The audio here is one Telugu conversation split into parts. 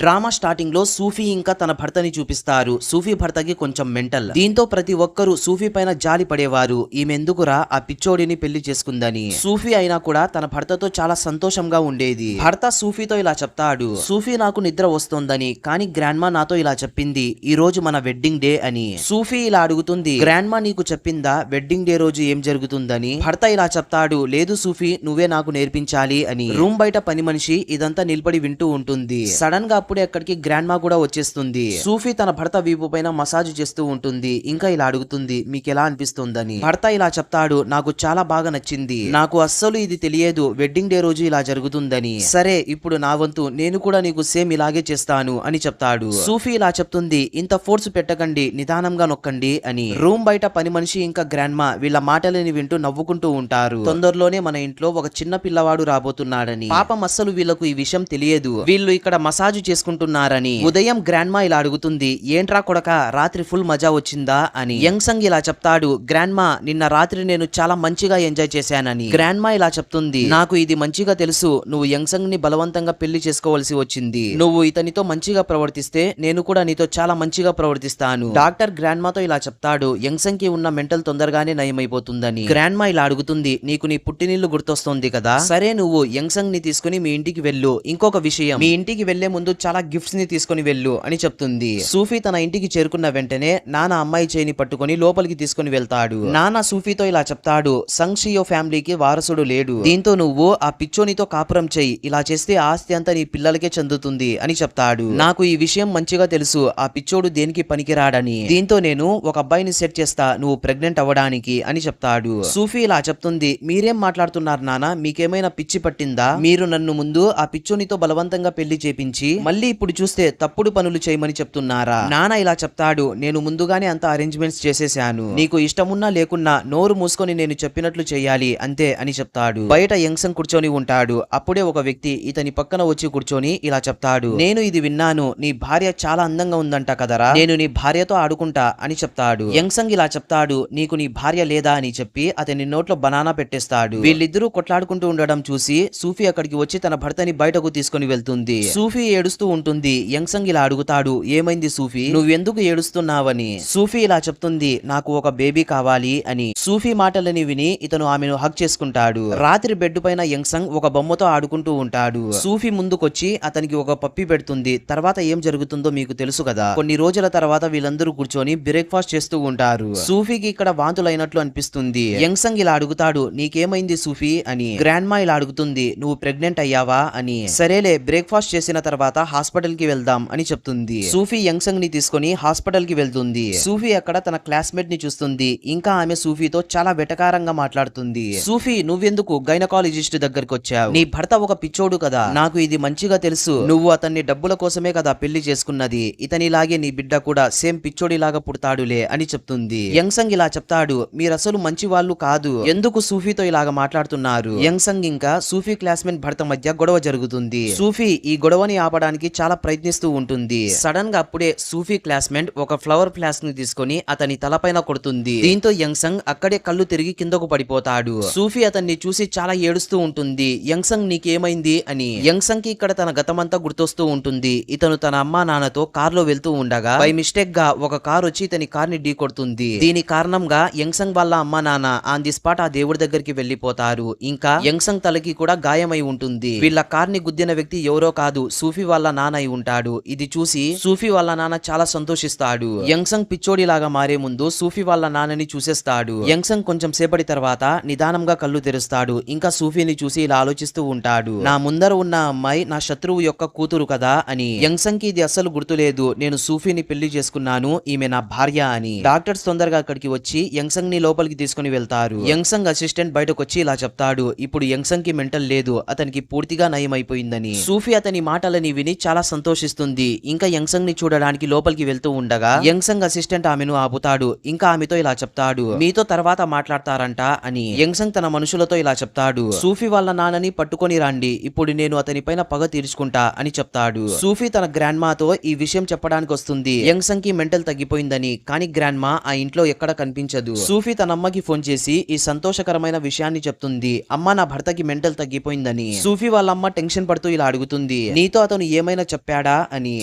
డ్రామా స్టార్టింగ్ లో సూఫీ ఇంకా తన భర్తని చూపిస్తారు. సూఫీ భర్తకి కొంచెం మెంటల్. దీంతో ప్రతి ఒక్కరూ సూఫీ పైన జాలి పడేవారు. ఈమె ఎందుకురా ఆ పిచ్చోడిని పెళ్లి చేసుకుందని. సూఫీ అయినా కూడా తన భర్తతో చాలా సంతోషంగా ఉండేది. భర్త సూఫీతో ఇలా చెప్తాడు, సూఫీ నాకు నిద్ర వస్తోందని, కానీ గ్రాండ్మా నాతో ఇలా చెప్పింది ఈ రోజు మన వెడ్డింగ్ డే అని. సూఫీ ఇలా అడుగుతుంది, గ్రాండ్మా నీకు చెప్పిందా వెడ్డింగ్ డే రోజు ఏం జరుగుతుందని? భర్త ఇలా చెప్తాడు, లేదు సూఫీ నువ్వే నాకు నేర్పించాలి అని. రూమ్ బయట పని మనిషి ఇదంతా నిలబడి వింటూ ఉంటుంది. సడన్ గా అప్పుడే అక్కడికి గ్రాండ్మా కూడా వచ్చేస్తుంది. సూఫీ తన భర్త వీపు పైన మసాజ్ చేస్తూ ఉంటుంది. ఇంకా ఇలా అడుగుతుంది, మీకు ఎలా అనిపిస్తుందని. భర్త ఇలా చెప్తాడు, నాకు చాలా బాగా నచ్చింది. నాకు అస్సలు ఇది తెలియదు వెడ్డింగ్ డే రోజు ఇలా జరుగుతుందని. సరే ఇప్పుడు నా వంతు నేను కూడా నీకు సేమ్ ఇలాగే చేస్తాను అని చెప్తాడు. సూఫీ ఇలా చెప్తుంది, ఇంత ఫోర్స్ పెట్టకండి, నిదానంగా నొక్కండి అని. రూమ్ బయట పని మనిషి ఇంకా గ్రాండ్మా వీళ్ళ మాటలని వింటూ నవ్వుకుంటూ ఉంటారు. తొందరలోనే మన ఇంట్లో ఒక చిన్న పిల్లవాడు రాబోతున్నాడని. పాపం అస్సలు వీళ్ళకు ఈ విషయం తెలియదు. వీళ్ళు ఇక్కడ మసాజ్ చేసుకుంటున్నారని. ఉదయం గ్రాండ్మా ఇలా అడుగుతుంది, ఏంట్రా కొడక రాత్రి ఫుల్ మజా వచ్చిందా అని. యంగ్ సంగ్ ఇలా చెప్తాడు, గ్రాండ్మా నిన్న రాత్రి నేను చాలా మంచిగా ఎంజాయ్ చేశానని. గ్రాండ్మా ఇలా చెప్తుంది, నాకు ఇది మంచిగా తెలుసు, నువ్వు యంగ్ సంగ్ ని బలవంతంగా పెళ్లి చేసుకోవాల్సి వచ్చింది. నువ్వు ఇతనితో మంచిగా ప్రవర్తిస్తే నేను కూడా నీతో చాలా మంచిగా ప్రవర్తిస్తాను. డాక్టర్ గ్రాండ్మాతో ఇలా చెప్తాడు, యంగ్ సంగ్ కి ఉన్న మెంటల్ తొందరగానే నయమైపోతుందని. గ్రాండ్మా ఇలా అడుగుతుంది, నీకు నీ పుట్టినిల్లు గుర్తొస్తోంది కదా, సరే నువ్వు యంగ్ సంగ్ ని తీసుకుని మీ ఇంటికి వెళ్ళు. ఇంకొక విషయం, మీ ఇంటికి వెళ్లే ముందు చాలా గిఫ్ట్స్ ని తీసుకుని వెళ్ళు అని చెప్తుంది. సూఫీ తన ఇంటికి చేరుకున్న వెంటనే నాన్న అమ్మాయి చేయిని పట్టుకుని లోపలికి తీసుకుని వెళ్తాడు. నాన్న సూఫీతో ఇలా చెప్తాడు, సంగ్ షియో ఫ్యామిలీకి వారసుడు లేడు, దీంతో నువ్వు ఆ పిచ్చోనితో కాపురం చెయ్యి, ఇలా చేస్తే ఆస్తి అంతా నీ పిల్లలకే చెందుతుంది అని చెప్తాడు. నాకు ఈ విషయం మంచిగా తెలుసు, ఆ పిచ్చోడు దేనికి పనికిరాడని. దీంతో నేను ఒక అబ్బాయిని సెట్ చేస్తా నువ్వు ప్రెగ్నెంట్ అవ్వడానికి అని చెప్తాడు. సూఫీ ఇలా చెప్తుంది, మీరేం మాట్లాడుతున్నారు నాన్న, మీకేమైనా పిచ్చి పట్టిందా? మీరు నన్ను ముందు ఆ పిచ్చోనితో బలవంతంగా పెళ్లి చేపించి మళ్ళీ ఇప్పుడు చూస్తే తప్పుడు పనులు చేయమని చెప్తున్నారా? నాన్న ఇలా చెప్తాడు, నేను ముందుగానే అంత అరేంజ్మెంట్స్ చేసేశాను, నీకు ఇష్టమున్నా లేకున్నా నోరు మూసుకొని నేను చెప్పినట్లు చేయాలి అంతే అని చెప్తాడు. బయట యంగ్ సంగ్ కూర్చొని ఉంటాడు. అప్పుడే ఒక వ్యక్తి ఇతని పక్కన వచ్చి కూర్చొని ఇలా చెప్తాడు, నేను ఇది విన్నాను, నీ భార్య చాలా అందంగా ఉందంట కదరా, నేను నీ భార్యతో ఆడుకుంటా అని చెప్తాడు. యంగ్ సంగ్ ఇలా చెప్తాడు, నీకు నీ భార్య లేదా అని చెప్పి అతని నోట్లో బనానా పెట్టేస్తాడు. వీళ్ళిద్దరూ కొట్లాడుకుంటూ ఉండడం చూసి సూఫీ అక్కడికి వచ్చి తన భర్తని బయటకు తీసుకుని వెళ్తుంది. సూఫీ ఏడుస్తూ ఉంటుంది. యంగ్ సంగ్ ఇలా అడుగుతాడు, ఏమైంది సూఫీ, నువ్వెందుకు ఏడుస్తున్నావని. సూఫీ ఇలా చెప్తుంది, నాకు ఒక బేబీ కావాలి అని. సూఫీ మాటలని విని ఇతను ఆమెను హగ్ చేసుకుంటాడు. రాత్రి బెడ్ పైన యంగ్ సంగ్ ఒక బొమ్మతో ఆడుకుంటూ ఉంటాడు. సూఫీ ముందుకొచ్చి అతనికి ఒక పప్పి పెడుతుంది. తర్వాత ఏం జరుగుతుందో మీకు తెలుసు కదా. కొన్ని రోజుల తర్వాత వీళ్ళందరూ కూర్చొని బ్రేక్ఫాస్ట్ చేస్తూ ఉంటారు. సూఫీకి ఇక్కడ వాంతులైనట్లు అనిపిస్తుంది. యంగ్ సంగ్ ఇలా అడుగుతాడు, నీకేమైంది సూఫీ అని. గ్రాండ్మా ఇలా అడుగుతుంది, నువ్వు ప్రెగ్నెంట్ అయ్యావా అని. సరేలే బ్రేక్ఫాస్ట్ చేసిన తర్వాత హాస్పిటల్ కి వెళ్దాం అని చెప్తుంది. సూఫీ యంగ్ సంగ్ ని తీసుకుని హాస్పిటల్ కి వెళ్తుంది. సూఫీ అక్కడ తన క్లాస్మేట్ ని చూస్తుంది. ఇంకా ఆమె సూఫీతో చాలా వెటకారంగా మాట్లాడుతుంది. సూఫీ నువ్వెందుకు గైనకాలజిస్ట్ దగ్గరికి వచ్చావు, నీ భర్త ఒక పిచ్చోడు కదా, నాకు ఇది మంచిగా తెలుసు, నువ్వు అతన్ని డబ్బుల కోసమే కదా పెళ్లి చేసుకున్నది, ఇతనిలాగే నీ బిడ్డ కూడా సేమ్ పిచ్చోడిలాగా పుడతాడులే అని చెప్తుంది. యంగ్ సంగ్ ఇలా చెప్తాడు, మీరసలు మంచి వాళ్ళు కాదు, ఎందుకు సూఫీతో ఇలాగా మాట్లాడుతున్నారు. యంగ్ సంగ్ ఇంకా సూఫీ క్లాస్మేట్ భర్త మధ్య గొడవ జరుగుతుంది. సూఫీ ఈ గొడవని ఆపడానికి చాలా ప్రయత్నిస్తూ ఉంటుంది. సడన్ గా అప్పుడే సూఫీ క్లాస్మేట్ ఒక ఫ్లవర్ ఫ్లాస్క్ ని తీసుకొని అతని తలపైన కొడుతుంది. దీంతో యంగ్ సంగ్ అక్కడే కళ్ళు తిరిగి కిందకు పడిపోతాడు. సూఫీ అతన్ని చూసి చాలా ఏడుస్తూ ఉంటుంది. యంగ్ సంగ్ నీకేమైంది అని. యంగ్ సంగ్ కి ఇక్కడ తన గతమంతా గుర్తొస్తూ ఉంటుంది. ఇతను తన అమ్మా నాన్నతో కార్ లో వెళ్తూ ఉండగా బై మిస్టేక్ గా ఒక కార్ వచ్చి ఇతని కార్ ని ఢీ కొడుతుంది. దీని కారణంగా యంగ్ సంగ్ వాళ్ళ అమ్మా నాన్న ఆన్ ది స్పాట్ ఆ దేవుడి దగ్గరికి వెళ్లిపోతారు. ఇంకా యంగ్ సంగ్ తలకి కూడా గాయమై ఉంటుంది. వీళ్ళ కార్ ని గుద్దిన వ్యక్తి ఎవరో కాదు, సూఫీ వాళ్ళ నాన్న అయి ఉంటాడు. ఇది చూసి సూఫీ వాళ్ళ నాన్న చాలా సంతోషిస్తాడు. యంగ్ సంగ్ పిచ్చోడి లాగా మారే ముందు సూఫీ వాళ్ళ నాన్నని చూసేస్తాడు. యంగ్ సంగ్ కొంచెం సేపటి తర్వాత నిదానంగా కళ్ళు తెరుస్తాడు. ఇంకా సూఫీని చూసి ఇలా ఆలోచిస్తూ ఉంటాడు, నా ముందర ఉన్న అమ్మాయి నా శత్రువు యొక్క కూతురు కదా అని. యంగ్ సంగ్ కి ఇది అస్సలు గుర్తులేదు, నేను సూఫీని పెళ్లి చేసుకున్నాను, ఈమె నా భార్య అని. డాక్టర్స్ తొందరగా అక్కడికి వచ్చి యంగ్ సంగ్ ని లోపలికి తీసుకుని వెళ్తారు. యంగ్ సంగ్ అసిస్టెంట్ బయటకు వచ్చి ఇలా చెప్తాడు, ఇప్పుడు యంగ్ సంగ్ కి మెంటల్ లేదు, అతనికి పూర్తిగా నయం అయిపోయిందని. సూఫీ అతని మాటలని విని చాలా సంతోషిస్తుంది. ఇంకా యంగ్ సంగ్ ని చూడడానికి లోపలికి వెళ్తూ ఉండగా యంగ్ సంగ్ అసిస్టెంట్ ఆమెను ఆపుతాడు. ఇంకా ఆమెతో ఇలా చెప్తాడు, మీతో తర్వాత మాట్లాడతారంట అని. యంగ్ సంగ్ తన మనుషులతో ఇలా చెప్తాడు, సూఫీ వాళ్ళ నాన్నని పట్టుకొని రండి, ఇప్పుడు నేను అతని పైన పగ తీర్చుకుంటా అని చెప్తాడు. సూఫీ తన గ్రాండ్మాతో ఈ విషయం చెప్పడానికి వస్తుంది. యంగ్ సంగ్ కి మెంటల్ తగ్గిపోయిందని. కానీ గ్రాండ్మా ఆ ఇంట్లో ఎక్కడ కనిపించదు. సూఫీ తన అమ్మకి ఫోన్ చేసి ఈ సంతోషకరమైన విషయాన్ని చెప్తుంది. అమ్మ నా భర్తకి మెంటల్ తగ్గిపోయిందని. సూఫీ వాళ్ళ అమ్మ టెన్షన్ పడుతూ ఇలా అడుగుతుంది, నీతో అతను ఏమై ఏమైనా చెప్పాడా అని.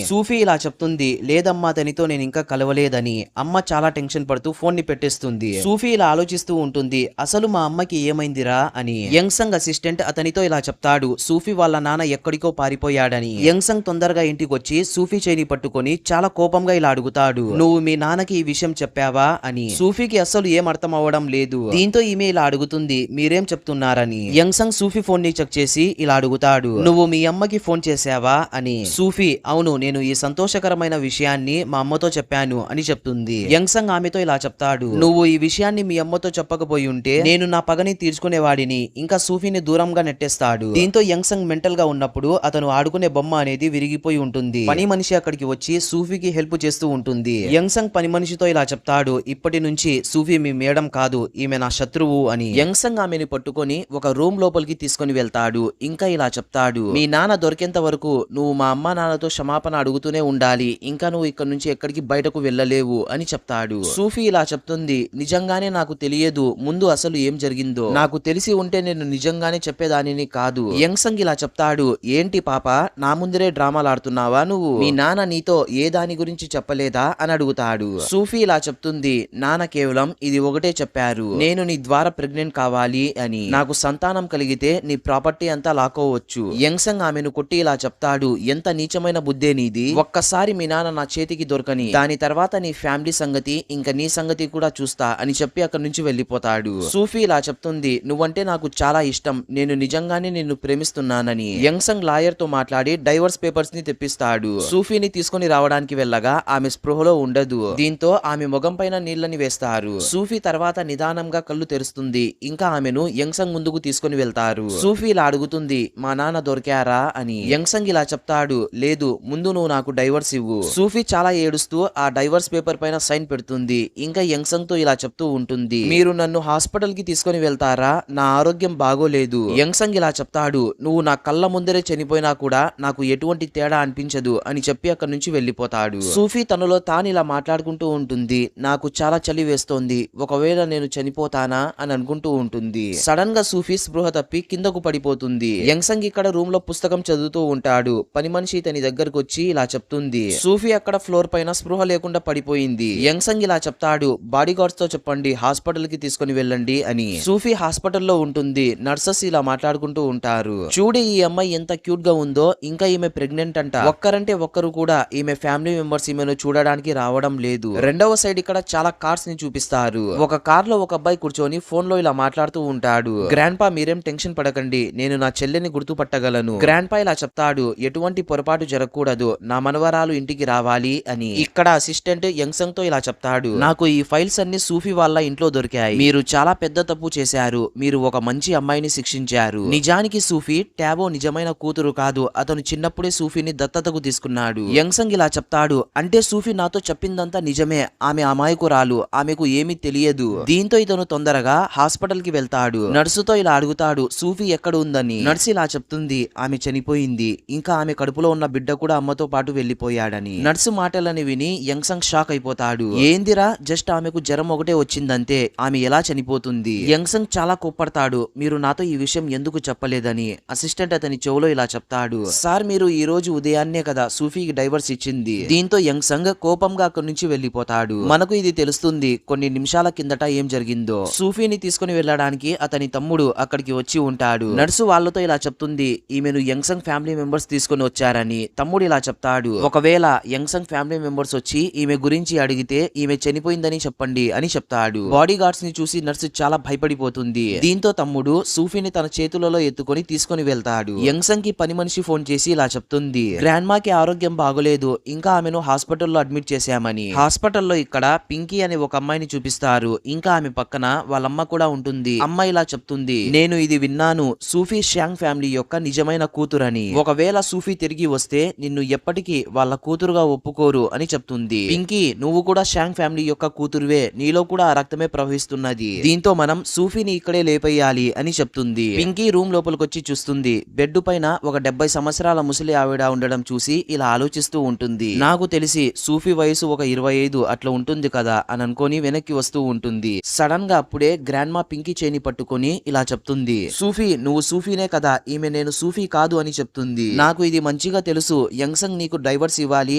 సూఫీ ఇలా చెప్తుంది, లేదమ్మా అతనితో నేను ఇంకా కలవలేదని. అమ్మ చాలా టెన్షన్ పడుతూ ఫోన్ ని పెట్టేస్తుంది. సూఫీ ఇలా ఆలోచిస్తూ ఉంటుంది, అసలు మా అమ్మకి ఏమైందిరా అని. యంగ్సంగ్ అసిస్టెంట్ అతనితో ఇలా చెప్తాడు, సూఫీ వాళ్ళ నాన్న ఎక్కడికో పారిపోయాడని. యంగ్సంగ్ తొందరగా ఇంటికి వచ్చి సూఫీ చేయిని పట్టుకొని చాలా కోపంగా ఇలా అడుగుతాడు, నువ్వు మీ నాన్నకి ఈ విషయం చెప్పావా అని. సూఫీకి అస్సలు ఏం అర్థం అవ్వడం లేదు. దీంతో ఈమె ఇలా అడుగుతుంది, మీరేం చెప్తున్నారని. యంగ్సంగ్ సూఫీ ఫోన్ ని చెక్ చేసి ఇలా అడుగుతాడు, నువ్వు మీ అమ్మకి ఫోన్ చేసావా అని. సూఫీ, అవును, నేను ఈ సంతోషకరమైన విషయాన్ని మా అమ్మతో చెప్పాను అని చెప్తుంది. యంగ్సంగ్ ఆమెతో ఇలా చెప్తాడు, నువ్వు ఈ విషయాన్ని మీ అమ్మతో చెప్పకపోయి ఉంటే నేను నా పగని తీర్చుకునేవాడిని. ఇంకా సూఫీని దూరంగా నెట్టేస్తాడు. దీంతో యంగ్సంగ్ మెంటల్ గా ఉన్నప్పుడు అతను ఆడుకునే బొమ్మ అనేది విరిగిపోయి ఉంటుంది. పని మనిషి అక్కడికి వచ్చి సూఫీకి హెల్ప్ చేస్తూ ఉంటుంది. యంగ్సంగ్ పని మనిషితో ఇలా చెప్తాడు, ఇప్పటి నుంచి సూఫీ మీ మేడం కాదు, ఈమె నా శత్రువు అని. యంగ్సంగ్ ఆమెని పట్టుకొని ఒక రూమ్ లోపలికి తీసుకొని వెళ్తాడు. ఇంకా ఇలా చెప్తాడు, మీ నాన్న దొరికేంత వరకు నువ్వు మా అమ్మ నాన్నతో క్షమాపణ అడుగుతూనే ఉండాలి. ఇంకా నువ్వు ఇక్కడ నుంచి ఎక్కడికి బయటకు వెళ్ళలేవు అని చెప్తాడు. సూఫీ ఇలా చెప్తుంది, నిజంగానే నాకు తెలియదు ముందు అసలు ఏం జరిగిందో. నాకు తెలిసి ఉంటే నేను నిజంగానే చెప్పేదానిని కాదు. యంగ్సంగ్ ఇలా చెప్తాడు, ఏంటి పాప, నా ముందరే డ్రామాలు ఆడుతున్నావా నువ్వు? మీ నాన్న నీతో ఏ దాని గురించి చెప్పలేదా అని అడుగుతాడు. సూఫీ ఇలా చెప్తుంది, నాన్న కేవలం ఇది ఒకటే చెప్పారు, నేను నీ ద్వారా ప్రెగ్నెంట్ కావాలి అని. నాకు సంతానం కలిగితే నీ ప్రాపర్టీ అంతా లాక్కోవచ్చు. యంగ్సంగ్ ఆమెను కొట్టి ఇలా చెప్తాడు, ఎంత నీచమైన బుద్ధే నీది. ఒక్కసారి మీ నాన్న నా చేతికి దొరకని, దాని తర్వాత నీ ఫ్యామిలీ సంగతి ఇంకా నీ సంగతి కూడా చూస్తా అని చెప్పి అక్కడి నుంచి వెళ్లిపోతాడు. సూఫీ ఇలా చెప్తుంది, నువ్వంటే నాకు చాలా ఇష్టం, నేను నిజంగానే నిన్ను ప్రేమిస్తున్నానని. యంగ్సంగ్ లాయర్ తో మాట్లాడి డైవర్స్ పేపర్స్ ని తెప్పిస్తాడు. సూఫీని తీసుకొని రావడానికి వెళ్ళగా ఆమె స్పృహలో ఉండదు. దీంతో ఆమె ముఖం పైన నీళ్లని వేస్తారు. సూఫీ తర్వాత నిదానంగా కళ్ళు తెరుస్తుంది. ఇంకా ఆమెను యంగ్సంగ్ ముందుకు తీసుకొని వెళ్తారు. సూఫీ ఇలా అడుగుతుంది, మా నాన్న దొరికారా అని. యంగ్సంగ్ ఇలా చెప్తాడు, లేదు, ముందు నువ్వు నాకు డైవర్స్ ఇవ్వు. సూఫీ చాలా ఏడుస్తూ ఆ డైవర్స్ పేపర్ పైన సైన్ పెడుతుంది. ఇంకా యంగ్సంగ్ తో ఇలా చెప్తూ ఉంటుంది, మీరు నన్ను హాస్పిటల్ కి తీసుకొని వెళ్తారా, నా ఆరోగ్యం బాగోలేదు. యంగ్సంగ్ ఇలా చెప్తాడు, నువ్వు నా కళ్ళ ముందరే చనిపోయినా కూడా నాకు ఎటువంటి తేడా అనిపించదు అని చెప్పి అక్కడి నుంచి వెళ్లిపోతాడు. సూఫీ తనలో తాను ఇలా మాట్లాడుకుంటూ ఉంటుంది, నాకు చాలా చలి వేస్తోంది, ఒకవేళ నేను చనిపోతానా అని అనుకుంటూ ఉంటుంది. సడన్ గా సూఫీ స్పృహ తప్పి కిందకు పడిపోతుంది. యంగ్సంగ్ ఇక్కడ రూమ్ లో పుస్తకం చదువుతూ ఉంటాడు. పని మనిషి తన దగ్గరకు వచ్చి ఇలా చెప్తుంది, సూఫీ అక్కడ ఫ్లోర్ పైన స్పృహ లేకుండా పడిపోయింది. యంగ్సంగ్ ఇలా చెప్తాడు, బాడీ గార్డ్స్ తో చెప్పండి హాస్పిటల్ కి తీసుకొని వెళ్ళండి అని. సూఫీ హాస్పిటల్లో ఉంటుంది. నర్సెస్ ఇలా మాట్లాడుకుంటూ ఉంటారు, చూడు ఈ అమ్మాయి ఎంత క్యూట్ గా ఉందో, ఇంకా ఈమె ప్రెగ్నెంట్ అంట. ఒక్కరంటే ఒక్కరు కూడా ఈమె ఫ్యామిలీ మెంబర్స్ ఈమెను చూడడానికి రావడం లేదు. రెండవ సైడ్ ఇక్కడ చాలా కార్స్ ని చూపిస్తారు. ఒక కార్ లో ఒక అబ్బాయి కూర్చొని ఫోన్ లో ఇలా మాట్లాడుతూ ఉంటాడు. గ్రాండ్ పా మీరేం టెన్షన్ పడకండి, నేను నా చెల్లెని గుర్తుపట్టగలను. గ్రాండ్ పా ఇలా చెప్తాడు, ఎటువంటి పొరపాటు జరగకూడదు, నా మనవరాలు ఇంటికి రావాలి అని. ఇక్కడ అసిస్టెంట్ యంగ్సంగ్ తో ఇలా చెప్తాడు, నాకు ఈ ఫైల్స్ అన్ని సూఫీ వాళ్ళ ఇంట్లో దొరికాయి. మీరు చాలా పెద్ద తప్పు చేశారు, మీరు ఒక మంచి అమ్మాయిని శిక్షించారు. నిజానికి సూఫీ టాబో నిజమైన కూతురు కాదు, అతను చిన్నప్పుడే సూఫీని దత్తతకు తీసుకున్నాడు. యంగ్సంగ్ ఇలా చెప్తాడు, అంటే సూఫీ నాతో చెప్పిందంతా నిజమే, ఆమె అమాయకురాలు, ఆమెకు ఏమీ తెలియదు. దీంతో ఇతను తొందరగా హాస్పిటల్ కి వెళ్తాడు. నర్సుతో ఇలా అడుగుతాడు, సూఫీ ఎక్కడ ఉందని. నర్సు ఇలా చెప్తుంది, ఆమె చనిపోయింది, ఇంకా ఆమె కడుపులో ఉన్న బిడ్డ కూడా అమ్మతో పాటు వెళ్లిపోయాడని. నర్సు మాటలని విని యంగ్సంగ్ షాక్ అయిపోతాడు. ఏందిరా, జస్ట్ ఆమెకు జ్వరం ఒకటే వచ్చిందంతే, ఆమె ఎలా చనిపోతుంది. యంగ్సంగ్ చాలా కోప్పడతాడు, మీరు నాతో ఈ విషయం ఎందుకు చెప్పలేదని. అసిస్టెంట్ అతని చెవులో ఇలా చెప్తాడు, సార్ మీరు ఈ రోజు ఉదయాన్నే కదా సూఫీకి డైవర్స్ ఇచ్చింది. దీంతో యంగ్సంగ్ కోపంగా అక్కడి నుంచి వెళ్లిపోతాడు. మనకు ఇది తెలుస్తుంది కొన్ని నిమిషాల కిందట ఏం జరిగిందో. సూఫీని తీసుకుని వెళ్ళడానికి అతని తమ్ముడు అక్కడికి వచ్చి ఉంటాడు. నర్సు వాళ్ళతో ఇలా చెప్తుంది, ఈమెను యంగ్సంగ్ ఫ్యామిలీ మెంబర్స్ తీసుకుని వచ్చారని. తమ్ముడు ఇలా చెప్తాడు, ఒకవేళ యంగ్సంగ్ ఫ్యామిలీ మెంబర్స్ వచ్చి ఈమె గురించి అడిగితే ఈమె చనిపోయిందని చెప్పండి అని చెప్తాడు. బాడీ గార్డ్స్ ని చూసి నర్సు చాలా భయపడిపోతుంది. దీంతో తమ్ముడు సూఫీని తన చేతులలో ఎత్తుకొని తీసుకుని వెళ్తాడు. యంగ్సంగ్ కి పని మనిషి ఫోన్ చేసి ఇలా చెప్తుంది, గ్రాండ్ మాకి ఆరోగ్యం బాగోలేదు, ఇంకా ఆమెను హాస్పిటల్లో అడ్మిట్ చేశామని. హాస్పిటల్లో ఇక్కడ పింకీ అనే ఒక అమ్మాయిని చూపిస్తారు. ఇంకా ఆమె పక్కన వాళ్ళమ్మ కూడా ఉంటుంది. అమ్మాయి ఇలా చెప్తుంది, నేను ఇది విన్నాను, సూఫీ షాంగ్ ఫ్యామిలీ యొక్క నిజమైన కూతురని. ఒకవేళ సూఫీ తిరిగి వస్తే నిన్ను ఎప్పటికీ వాళ్ళ కూతురుగా ఒప్పుకోరు అని చెప్తుంది. పింకీ, నువ్వు కూడా షాంగ్ ఫ్యామిలీ యొక్క కూతురువే, నీలో కూడా ఆ రక్తమే ప్రవహిస్తున్నది. దీంతో మనం సూఫీని ఇక్కడే లేపేయాలి అని చెప్తుంది. పింకీ రూమ్ లోపలికొచ్చి చూస్తుంది. బెడ్ పైన ఒక 70 సంవత్సరాల ముసలి ఆవిడ ఉండడం చూసి ఇలా ఆలోచిస్తూ ఉంటుంది. నాకు తెలిసి సూఫీ వయసు ఒక 25 అట్లా ఉంటుంది కదా అని అనుకొని వెనక్కి వస్తూ ఉంటుంది. సడన్ గా అప్పుడే గ్రాండ్ మా పింకీ చేని పట్టుకొని ఇలా చెప్తుంది, సూఫీ నువ్వు సూఫీనే కదా, ఈమె నేను సూఫీ కాదు అని చెప్తుంది. నాకు ఇది మంచి మంచిగా తెలుసు యంగ్సంగ్ నీకు డైవర్స్ ఇవ్వాలి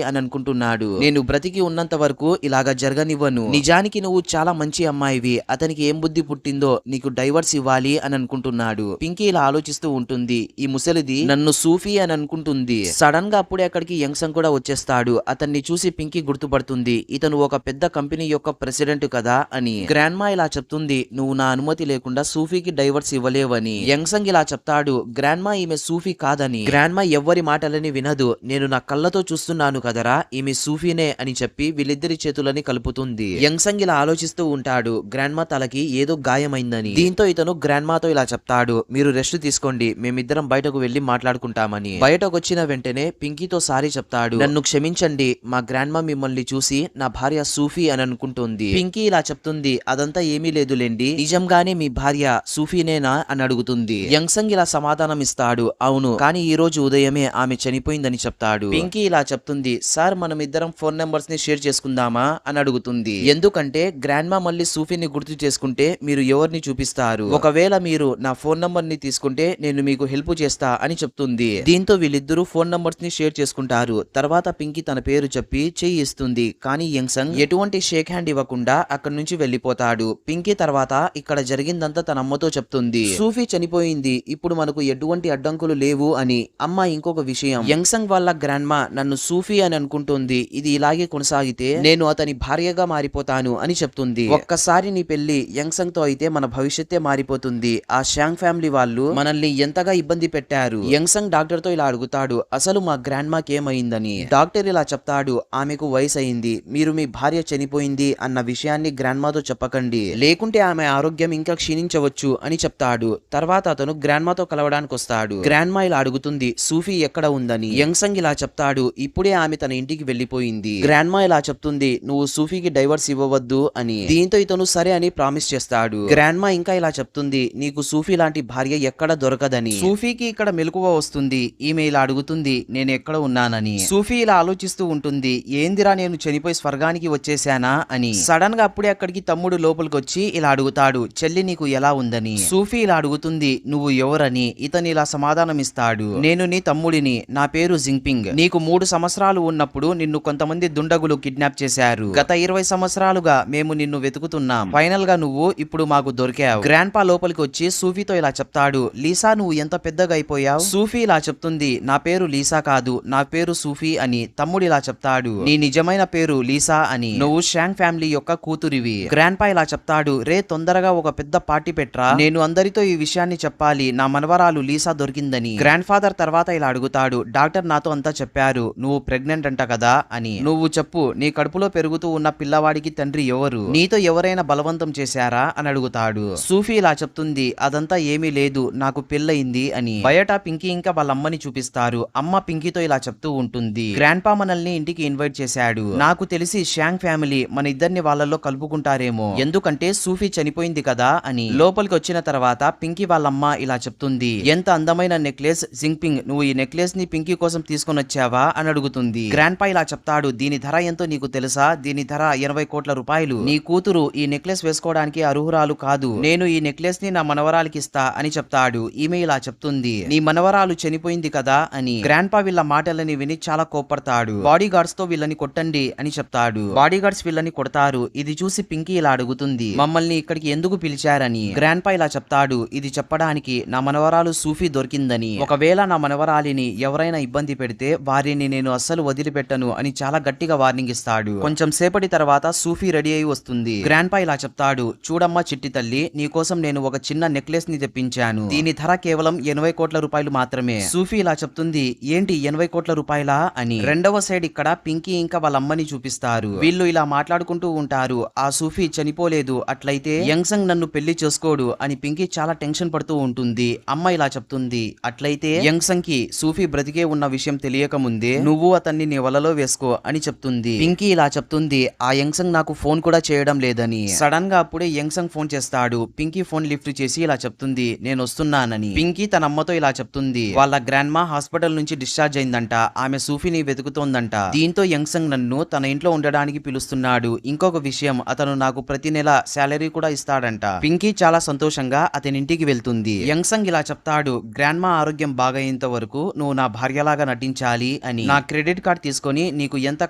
అని అనుకుంటున్నాడు. నేను బ్రతికి ఉన్నంత వరకు ఇలాగా జరగనివ్వను. నిజానికి నువ్వు చాలా మంచి అమ్మాయివి. అతనికి ఏం బుద్ధి పుట్టిందో నీకు డైవర్స్ ఇవ్వాలి అని అనుకుంటున్నాడు. పింకీ ఇలా ఆలోచిస్తూ ఉంటుంది. ఈ ముసలిది నన్ను సూఫీ అని అనుకుంటుంది. సడన్ గా అప్పుడే అక్కడికి యంగ్సంగ్ కూడా వచ్చేస్తాడు. అతన్ని చూసి పింకీ గుర్తుపడుతుంది. ఇతను ఒక పెద్ద కంపెనీ యొక్క ప్రెసిడెంట్ కదా అని. గ్రాండ్ మా ఇలా చెప్తుంది, నువ్వు నా అనుమతి లేకుండా సూఫీకి డైవర్స్ ఇవ్వలేవని. యంగ్సంగ్ ఇలా చెప్తాడు, గ్రాండ్ మా ఈమె సూఫీ కాదని. గ్రాండ్ మా ఎవ్వరి మాటలని వినదు. నేను నా కళ్ళతో చూస్తున్నాను కదరా ఈమె సూఫీనే అని చెప్పి వీళ్ళిద్దరి చేతులని కలుపుతుంది. యంగ్సంగ్ ఇలా ఆలోచిస్తూ ఉంటాడు. గ్రాండ్ మా తలకి ఏదో గాయమైందని. దీంతో ఇతను గ్రాండ్ మాతో ఇలా చెప్తాడు, మీరు రెస్ట్ తీసుకోండి, మేమిద్దరం బయటకు వెళ్లి మాట్లాడుకుంటామని. బయటకు వచ్చిన వెంటనే పింకీతో సారీ చెప్తాడు. నన్ను క్షమించండి, మా గ్రాండ్ మా మిమ్మల్ని చూసి నా భార్య సూఫీ అని అనుకుంటుంది. పింకీ ఇలా చెప్తుంది, అదంతా ఏమీ లేదులేండి, నిజంగానే మీ భార్య సూఫీనేనా అని అడుగుతుంది. యంగ్సంగ్ ఇలా సమాధానం ఇస్తాడు, అవును, కానీ ఈ రోజు ఉదయమే ఆమె చనిపోయిందని చెప్తాడు. పింకీ ఇలా చెప్తుంది, సార్ మనం ఇద్దరం ఫోన్ నెంబర్స్ ని షేర్ చేసుకుందామా అని అడుగుతుంది. ఎందుకంటే గ్రాండ్ మా మళ్ళీ సూఫీని గుర్తు చేసుకుంటే మీరు ఎవరిని చూపిస్తారు? ఒకవేళ మీరు నా ఫోన్ నంబర్ ని తీసుకుంటే నేను మీకు హెల్ప్ చేస్తా అని చెప్తుంది. దీంతో వీళ్ళిద్దరూ ఫోన్ నంబర్స్ ని షేర్ చేసుకుంటారు. తర్వాత పింకీ తన పేరు చెప్పి చెయ్యి ఇస్తుంది. కానీ యంగ్సంగ్ ఎటువంటి షేక్ హ్యాండ్ ఇవ్వకుండా అక్కడి నుంచి వెళ్లిపోతాడు. పింకీ తర్వాత ఇక్కడ జరిగిందంతా తన అమ్మతో చెప్తుంది. సూఫీ చనిపోయింది, ఇప్పుడు మనకు ఎటువంటి అడ్డంకులు లేవు అని. అమ్మ ఇంకొక విషయం, యంగ్సంగ్ వాళ్ళ గ్రాండ్ మా నన్ను సూఫీ అని అనుకుంటుంది. ఇది ఇలాగే కొనసాగితే నేను అతని భార్యగా మారిపోతాను అని చెప్తుంది. ఒక్కసారి నీ పెళ్లి యంగ్సంగ్ తో అయితే మన భవిష్యత్తే మారిపోతుంది. ఆ షాంగ్ ఫ్యామిలీ వాళ్ళు మనల్ని ఎంతగా ఇబ్బంది పెట్టారు. యంగ్సంగ్ డాక్టర్ తో ఇలా అడుగుతాడు, అసలు మా గ్రాండ్ మాకి ఏమైందని. డాక్టర్ ఇలా చెప్తాడు, ఆమెకు వయసు అయింది, మీరు మీ భార్య చనిపోయింది అన్న విషయాన్ని గ్రాండ్ మాతో చెప్పకండి, లేకుంటే ఆమె ఆరోగ్యం ఇంకా క్షీణించవచ్చు అని చెప్తాడు. తర్వాత అతను గ్రాండ్ మాతో కలవడానికి వస్తాడు. గ్రాండ్ మా ఇలా అడుగుతుంది, సూఫీ ఎక్కడ ఉందని. యంగ్సంగ్ ఇలా చెప్తాడు, ఇప్పుడే ఆమె తన ఇంటికి వెళ్లిపోయింది. గ్రాండ్ మా ఇలా చెప్తుంది, నువ్వు సూఫీకి డైవర్స్ ఇవ్వవద్దు అని. దీంతో ఇతను సరే అని ప్రామిస్ చేస్తాడు. గ్రాండ్ మా ఇంకా ఇలా చెప్తుంది, నీకు సూఫీ లాంటి భార్య ఎక్కడ దొరకదని. సూఫీకి ఇక్కడ మెలకువ వస్తుంది. ఈమె ఇలా అడుగుతుంది, నేను ఎక్కడ ఉన్నానని. సూఫీ ఇలా ఆలోచిస్తూ ఉంటుంది, ఏందిరా నేను చనిపోయి స్వర్గానికి వచ్చేసానా అని. సడన్ గా అప్పుడే అక్కడికి తమ్ముడు లోపలికి వచ్చి ఇలా అడుగుతాడు, చెల్లి నీకు ఎలా ఉందని. సూఫీ ఇలా అడుగుతుంది, నువ్వు ఎవరని. ఇతను ఇలా సమాధానం ఇస్తాడు, నేను నీ తమ్ముడిని, నా పేరు జింగ్పింగ్. నీకు 3 సంవత్సరాలు ఉన్నప్పుడు నిన్ను కొంతమంది దుండగులు కిడ్నాప్ చేశారు. గత 20 సంవత్సరాలుగా మేము నిన్ను వెతుకుతున్నాం. ఫైనల్ గా నువ్వు ఇప్పుడు మాకు దొరికావు. గ్రాండ్ పా లోపలికి వచ్చి సూఫీతో ఇలా చెప్తాడు, లీసా నువ్వు ఎంత పెద్దగా అయిపోయావు. సూఫీ ఇలా చెప్తుంది, నా పేరు లీసా కాదు, నా పేరు సూఫీ అని. తమ్ముడు ఇలా చెప్తాడు, నీ నిజమైన పేరు లీసా అని. నువ్వు షాంగ్ ఫ్యామిలీ యొక్క కూతురివి. గ్రాండ్ పా ఇలా చెప్తాడు, రే తొందరగా ఒక పెద్ద పార్టీ పెట్రా, నేను అందరితో ఈ విషయాన్ని చెప్పాలి, నా మనవరాలు లీసా దొరికిందని. గ్రాండ్ ఫాదర్ తర్వాత ఇలా అడుగుతాడు, డాక్టర్ నాతో అంతా చెప్పారు, నువ్వు ప్రెగ్నెంట్ అంట కదా అని. నువ్వు చెప్పు, నీ కడుపులో పెరుగుతూ ఉన్న పిల్లవాడికి తండ్రి ఎవరు? నీతో ఎవరైనా బలవంతం చేశారా అని అడుగుతాడు. సూఫీ ఇలా చెప్తుంది, అదంతా ఏమీ లేదు, నాకు పెళ్ళయింది అని. బయట పింకీ ఇంకా వాళ్ళ అమ్మని చూపిస్తారు. అమ్మ పింకీతో ఇలా చెప్తూ ఉంటుంది, గ్రాండ్ పా మనల్ని ఇంటికి ఇన్వైట్ చేశాడు. నాకు తెలిసి షాంగ్ ఫ్యామిలీ మన ఇద్దరిని వాళ్ళల్లో కలుపుకుంటారేమో, ఎందుకంటే సూఫీ చనిపోయింది కదా అని. లోపలికి వచ్చిన తర్వాత పింకీ వాళ్ళమ్మ ఇలా చెప్తుంది, ఎంత అందమైన నెక్లెస్ జింగ్పింగ్, నువ్వు ఈ నెక్లెస్ ని పింకీ కోసం తీసుకొని వచ్చావా అని అడుగుతుంది. గ్రాండ్ పా ఇలా చెప్తాడు, దీని ధర ఎంతో నీకు తెలుసా? దీని ధర 80 కోట్ల రూపాయలు. నీ కూతురు ఈ నెక్లెస్ వేసుకోవడానికి అర్హురాలు కాదు. నేను ఈ నెక్లెస్ ని నా మనవరాలికి ఇస్తా అని చెప్తాడు. ఈమె ఇలా చెప్తుంది, నీ మనవరాలు చనిపోయింది కదా అని. గ్రాండ్ పా వీళ్ళ మాటలని విని చాలా కోప్పడతాడు. బాడీ గార్డ్స్ తో వీళ్ళని కొట్టండి అని చెప్తాడు. బాడీ గార్డ్స్ వీళ్ళని కొడతారు. ఇది చూసి పింకీ ఇలా అడుగుతుంది, మమ్మల్ని ఇక్కడికి ఎందుకు పిలిచారని. గ్రాండ్ పా ఇలా చెప్తాడు, ఇది చెప్పడానికి నా మనవరాలు సూఫీ దొరికిందని. ఒకవేళ నా మనవరాలిని ఎవరైనా ఇబ్బంది పెడితే వారిని నేను అస్సలు వదిలిపెట్టను అని చాలా గట్టిగా వార్నింగ్ ఇస్తాడు. కొంచెం సేపటి తర్వాత సూఫీ రెడీ అయి వస్తుంది. గ్రాండ్ పా ఇలా చెప్తాడు, చూడమ్మా చిట్టి తల్లి, నీ కోసం నేను ఒక చిన్న నెక్లెస్ ని తెప్పించాను. దీని ధర కేవలం 80 కోట్ల రూపాయలు మాత్రమే. సూఫీ ఇలా చెప్తుంది, ఏంటి 80 కోట్ల రూపాయలా అని. రెండవ సైడ్ ఇక్కడ పింకీ ఇంకా వాళ్ళ అమ్మని చూపిస్తారు. వీళ్ళు ఇలా మాట్లాడుకుంటూ ఉంటారు, ఆ సూఫీ చనిపోలేదు, అట్లయితే యంగ్సంగ్ నన్ను పెళ్లి చేసుకోడు అని పింకీ చాలా టెన్షన్ పడుతూ ఉంటుంది. అమ్మ ఇలా చెప్తుంది, అట్లయితే యంగ్సంగ్ కి సూఫీ బ్రతికే ఉన్న విషయం తెలియక ముందే నువ్వు అతన్ని నీ వలలో వేసుకో అని చెప్తుంది. పింకీ ఇలా చెప్తుంది, ఆ యంగ్సంగ్ నాకు ఫోన్ కూడా చేయడం లేదని. సడన్ గా అప్పుడే యంగ్సంగ్ ఫోన్ చేస్తాడు. పింకీ ఫోన్ లిఫ్ట్ చేసి ఇలా చెప్తుంది, నేను వస్తున్నానని. పింకీ తన అమ్మతో ఇలా చెప్తుంది, వాళ్ళ గ్రాండ్ మా హాస్పిటల్ నుంచి డిశ్చార్జ్ అయిందంట, ఆమె సూఫీని వెతుకుతోందంట. దీంతో యంగ్సంగ్ నన్ను తన ఇంట్లో ఉండడానికి పిలుస్తున్నాడు. ఇంకొక విషయం, అతను నాకు ప్రతి నెల శాలరీ కూడా ఇస్తాడంట. పింకీ చాలా సంతోషంగా అతని ఇంటికి వెళ్తుంది. యంగ్సంగ్ ఇలా చెప్తాడు, గ్రాండ్ మా ఆరోగ్యం బాగయ్యేంత వరకు నువ్వు నా భార్యలాగా నటించాలి అని. నా క్రెడిట్ కార్డ్ తీసుకొని నీకు ఎంత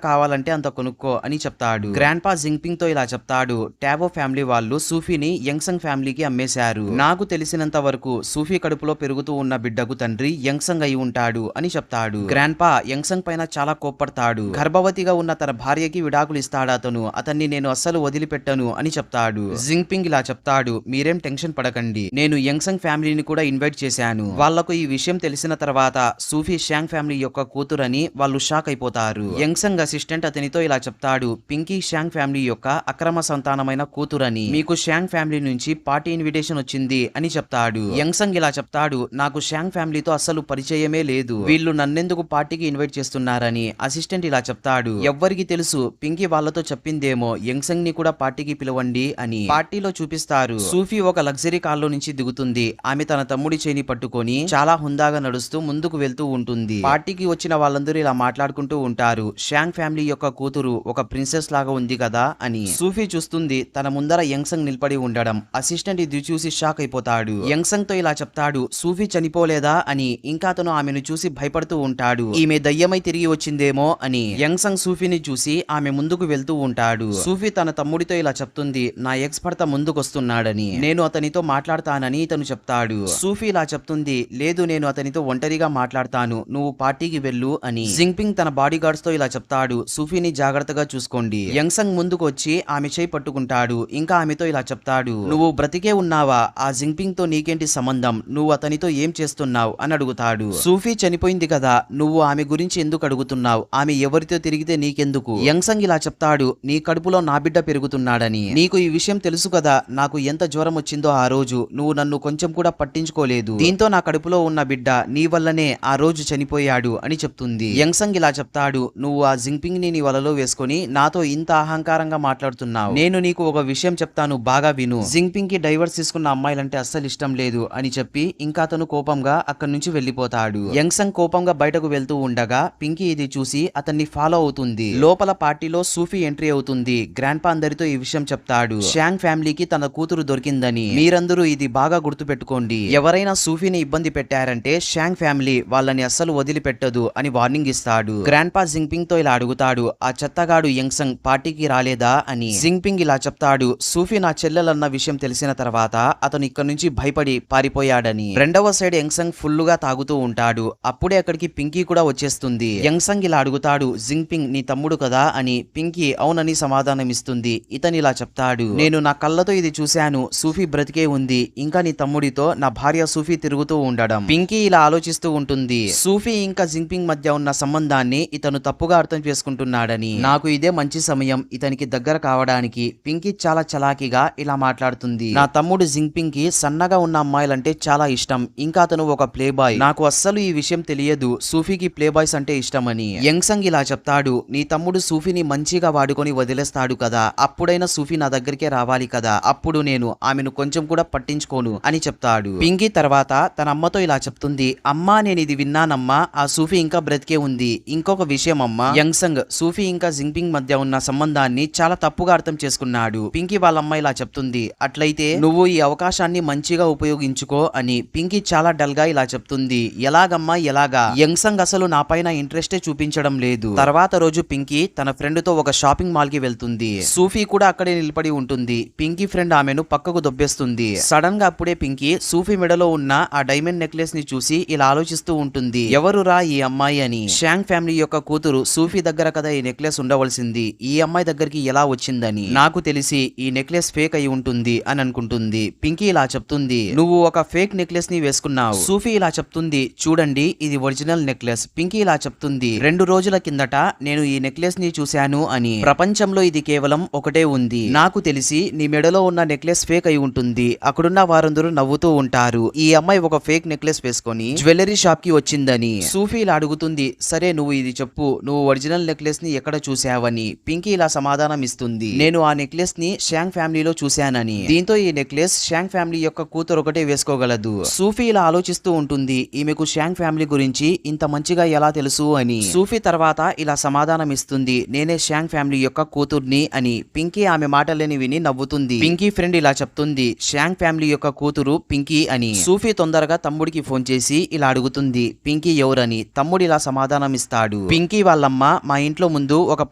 కావాలంటే అంత కొనుక్కో అని చెప్తాడు. గ్రాండ్ పా జింగ్పింగ్ తో ఇలా చెప్తాడు, టావో ఫ్యామిలీ వాళ్ళు సూఫీని యంగ్సంగ్ ఫ్యామిలీకి అమ్మేశారు. నాకు తెలిసినంత వరకు సూఫీ కడుపులో పెరుగుతూ ఉన్న బిడ్డకు తండ్రి యంగ్సంగ్ అయి ఉంటాడు అని చెప్తాడు. గ్రాండ్ పా యంగ్సంగ్ పైన చాలా కోప్పడతాడు. గర్భవతిగా ఉన్న తన భార్యకి విడాకులు ఇస్తాడు అతను. అతన్ని నేను అస్సలు వదిలిపెట్టను అని చెప్తాడు. జింగ్పింగ్ ఇలా చెప్తాడు, మీరేం టెన్షన్ పడకండి, నేను యంగ్సంగ్ ఫ్యామిలీని కూడా ఇన్వైట్ చేశాను. వాళ్లకు ఈ విషయం తెలిసిన తర్వాత సూఫీ షాంగ్ ఫ్యామిలీ యొక్క కూతురని వాళ్ళు షాక్ అయిపోతారు. యంగ్సంగ్ అసిస్టెంట్ అతనితో ఇలా చెప్తాడు, పింకీ షాంగ్ ఫ్యామిలీ యొక్క అక్రమ సంతానమైన కూతురని. మీకు షాంగ్ ఫ్యామిలీ నుంచి పార్టీ ఇన్విటేషన్ వచ్చింది అని చెప్తాడు. యంగ్సంగ్ ఇలా చెప్తాడు, నాకు షాంగ్ ఫ్యామిలీతో అస్సలు పరిచయమే లేదు, వీళ్ళు నన్నెందుకు పార్టీకి ఇన్వైట్ చేస్తున్నారని. అసిస్టెంట్ ఇలా చెప్తాడు, ఎవ్వరికి తెలుసు, పింకీ వాళ్ళతో చెప్పిందేమో యంగ్సంగ్ ని కూడా పార్టీకి పిలవండి అని. పార్టీలో చూపిస్తారు, సూఫీ ఒక లగ్జరీ కార్ లో నుంచి దిగుతుంది. ఆమె తన తమ్ముడి చేని పట్టుకొని చాలా హుందాగా నడుస్తూ ముందుకు వెళ్తూ ఉంటుంది. పార్టీకి వచ్చిన వాళ్ళందరూ ఇలా మాట్లాడుకుంటూ ఉంటారు, షాంగ్ ఫ్యామిలీ యొక్క కూతురు ఒక ప్రిన్సెస్ లాగా ఉంది కదా అని. సూఫీ చూస్తుంది తన ముందర యంగ్సంగ్ నిలబడి ఉండడం. అసిస్టెంట్ ఇది చూసి షాక్ అయిపోతాడు. యంగ్సంగ్ తో ఇలా చెప్తాడు, సూఫీ చనిపోలేదా అని. ఇంకా అతను ఆమెను చూసి భయపడుతూ ఉంటాడు, ఈమె దయ్యమై తిరిగి వచ్చిందేమో అని. యంగ్సంగ్ సూఫీని చూసి ఆమె ముందుకు వెళ్తూ ఉంటాడు. సూఫీ తన తమ్ముడితో ఇలా చెప్తుంది, నా ఎక్స్ భర్త ముందుకొస్తున్నాడని, నేను అతనితో మాట్లాడతానని ఇతను చెప్తాడు. సూఫీ ఇలా చెప్తుంది, లేదు నేను అతనితో ఒంటరిగా మాట్లాడతాను, నువ్వు పార్టీకి వెళ్ళు అని. జింగ్పింగ్ తన బాడీ గార్డ్స్ తో ఇలా చెప్తాడు, సూఫీని జాగ్రత్తగా చూసుకోండి. యంగ్సంగ్ ముందుకు వచ్చి ఆమె చేయి పట్టుకుంటాడు. ఇంకా ఆమెతో ఇలా చెప్తాడు, నువ్వు బ్రతికే ఉన్నావా, ఆ జింగ్పింగ్ తో నీకేంటి సంబంధం, నువ్వు అతనితో ఏం చేస్తున్నావు అని అడుగుతాడు. సూఫీ చనిపోయింది కదా, నువ్వు ఆమె గురించి ఎందుకు అడుగుతున్నావు, ఆమె ఎవరితో తిరిగితే నీకెందుకు. యంగ్సంగ్ ఇలా చెప్తాడు, నీ కడుపులో నా బిడ్డ పెరుగుతున్నాడని. నీకు ఈ విషయం తెలుసు కదా, నాకు ఎంత జ్వరం వచ్చిందో ఆ రోజు, నువ్వు నన్ను కొంచెం కూడా పట్టించుకోలేదు, దీంతో నా కడుపులో ఉన్న బిడ్డ నీ వల్లనే ఆ రోజు చనిపోయాడు అని చెప్తుంది. యంగ్సంగ్ ఇలా చెప్తాడు, నువ్వు ఆ జింగ్పింగ్ ని నీ వలలో వేసుకొని నాతో ఇంత అహంకారంగా మాట్లాడుతున్నావు. నేను నీకు ఒక విషయం చెప్తాను, బాగా విను. జింగ్పింగ్ కి డైవర్స్ తీసుకున్న అమ్మాయిలంటే అస్సలు ఇష్టం లేదు అని చెప్పి ఇంకా అతను కోపంగా అక్కడి నుంచి వెళ్లిపోతాడు. యంగ్సంగ్ కోపంగా బయటకు వెళ్తూ ఉండగా పింకీ ఇది చూసి అతన్ని ఫాలో అవుతుంది. లోపల పార్టీలో సూఫీ ఎంట్రీ అవుతుంది. గ్రాండ్ పా అందరితో ఈ విషయం చెప్తాడు, షాంగ్ ఫ్యామిలీకి తన కూతురు దొరికిందని. మీరందరూ ఇది బాగా గుర్తు పెట్టుకోండి, ఎవరైనా సూఫీని ఇబ్బంది పెట్టారంటే షాంగ్ ఫ్యామిలీ వాళ్ళని అస్సలు వదిలిపెట్టదు అని వార్నింగ్ ఇస్తాడు. గ్రాండ్ పా జింగ్పింగ్ తో ఇలా అడుగుతాడు, ఆ చెత్తగాడు యంగ్సంగ్ పార్టీకి రాలేదా అని. జింగ్పింగ్ ఇలా చెప్తాడు, సూఫీ నా చెల్లెలన్న విషయం తెలిసిన తర్వాత అతను ఇక్కడ నుంచి భయపడి పారిపోయాడని. రెండవ సైడ్ యంగ్సంగ్ ఫుల్ గా తాగుతూ ఉంటాడు. అప్పుడే అక్కడికి పింకీ కూడా వచ్చేస్తుంది. యంగ్సంగ్ ఇలా అడుగుతాడు, జింగ్పింగ్ నీ తమ్ముడు కదా అని. పింకీ అవునని సమాధానం ఇస్తుంది. ఇతను ఇలా చెప్తాడు, నేను నా కళ్ళతో ఇది చూశాను, సూఫీ బ్రతికే ఉంది, ఇంకా నీ తమ్ముడితో నా భార్య సూఫీ తిరుగుతూ ఉండడం. పింకీ ఇలా ఆలోచిస్తూ ఉంటుంది, సూఫీ ఇంకా జింగ్పింగ్ మధ్య ఉన్న సంబంధాన్ని ఇతను తప్పుగా అర్థం చేసుకుంటున్నాడని. నాకు ఇదే మంచి సమయం ఇతనికి దగ్గర కావడానికి. పింకీ చాలా చలాకీగా ఇలా మాట్లాడుతుంది, నా తమ్ముడు జింగ్పింగ్ కి సన్నగా ఉన్న అమ్మాయిలంటే చాలా ఇష్టం, ఇంకా అతను ఒక ప్లే బాయ్, నాకు అస్సలు ఈ విషయం తెలియదు సూఫీకి ప్లే బాయ్స్ అంటే ఇష్టమని. యంగ్సంగ్ ఇలా చెప్తాడు, నీ తమ్ముడు సూఫీని మంచిగా వాడుకొని వదిలేస్తాడు కదా, అప్పుడైనా సూఫీ నా దగ్గరికే రావాలి కదా, అప్పుడు నేను ఆమెను కొంచెం కూడా పట్టించుకోను అని చెప్తాడు. పింకీ తర్వాత తన అమ్మతో ఇలా చెప్తుంది, అమ్మా నేను ఇది విన్నానమ్మా, ఆ సూఫీ ఇంకా బ్రతికే ఉంది. ఇంకొక విషయం అమ్మా, యంగ్సంగ్ సూఫీ ఇంకా జింగ్పింగ్ మధ్య ఉన్న సంబంధాన్ని చాలా తప్పుగా అర్థం చేసుకున్నాడు. పింకీ వాళ్ళ అమ్మ ఇలా చెప్తుంది, అట్లయితే నువ్వు ఈ అవకాశాన్ని మంచిగా ఉపయోగించుకో అని. పింకీ చాలా డల్ గా ఇలా చెప్తుంది, ఎలాగమ్మా ఎలాగా, యంగ్సంగ్ అసలు నా పైన ఇంట్రెస్టే చూపించడం లేదు. తర్వాత రోజు పింకీ తన ఫ్రెండ్ తో ఒక షాపింగ్ మాల్ కి వెళ్తుంది. సూఫీ కూడా అక్కడే నిలబడి ఉంటుంది. పింకీ ఫ్రెండ్ ఆమెను పక్కకు దొబ్బేస్తుంది. సడన్ గా అప్పుడే పింకీ సూఫీ మెడలో ఉన్న ఆ డైమండ్ నెక్లెస్ ని చూసి ఇలా ఆలోచిస్తూ ఉంటుంది, ఎవరురా ఈ అమ్మాయి అని. షాంగ్ ఫ్యామిలీ యొక్క కూతురు సూఫీ దగ్గర కదా ఈ నెక్లెస్ ఉండవలసింది, ఈ అమ్మాయి దగ్గరికి ఎలా వచ్చిందని. నాకు తెలిసి ఈ నెక్లెస్ ఫేక్ అయి ఉంటుంది అని అనుకుంటుంది. పింకీ ఇలా చెప్తుంది, నువ్వు ఒక ఫేక్ నెక్లెస్ ని వేసుకున్నావు. సూఫీ ఇలా చెప్తుంది, చూడండి ఇది ఒరిజినల్ నెక్లెస్. పింకీ ఇలా చెప్తుంది, 2 రోజుల కిందట నేను ఈ నెక్లెస్ ని చూశాను అని. ప్రపంచంలో ఇది కేవలం ఒకటే ఉంది, నాకు తెలిసి నీ మెడలో ఉన్న నెక్లెస్ ఫేక్ అయి ఉంటుంది. అక్కడున్న వారందరూ నవ్వుతూ ఉంటారు, ఈ అమ్మాయి ఒక ఫేక్ నెక్లెస్ వేసుకొని జ్యువెలరీ షాప్ కి వచ్చిందని. సూఫీ ఇలా అడుగుతుంది, సరే నువ్వు ఇది చెప్పు, నువ్వు ఒరిజినల్ నెక్లెస్ ని ఎక్కడ చూసావని. పింకీ ఇలా సమాధానం ఇస్తుంది, నేను ఆ నెక్లెస్ ని షాంగ్ ఫ్యామిలీలో చూశానని. దీంతో ఈ నెక్లెస్ షాంగ్ ఫ్యామిలీ యొక్క కూతురు ఒకటే వేసుకోగలదు. సూఫీ ఇలా ఆలోచిస్తూ ఉంటుంది, ఈమెకు షాంగ్ ఫ్యామిలీ గురించి ఇంత మంచిగా ఎలా తెలుసు అని. సూఫీ తర్వాత ఇలా సమాధానం ఇస్తుంది, నేనే షాంగ్ ఫ్యామిలీ యొక్క కూతుర్ని అని. పింకీ ఆమె మాటలని విని నవ్వుతుంది. పింకీ ఫ్రెండ్ ఇలా చెప్తుంది, షాంగ్ ఫ్యామిలీ యొక్క కూతురు పింకీ అని. సూఫీ తొందరగా తమ్ముడికి ఫోన్ చేసి ఇలా అడుగుతుంది, పింకీ ఎవరని. తమ్ముడు ఇలా సమాధానం ఇస్తాడు. పింకీ వాళ్ళమ్మ మా ఇంట్లో ముందు ఒక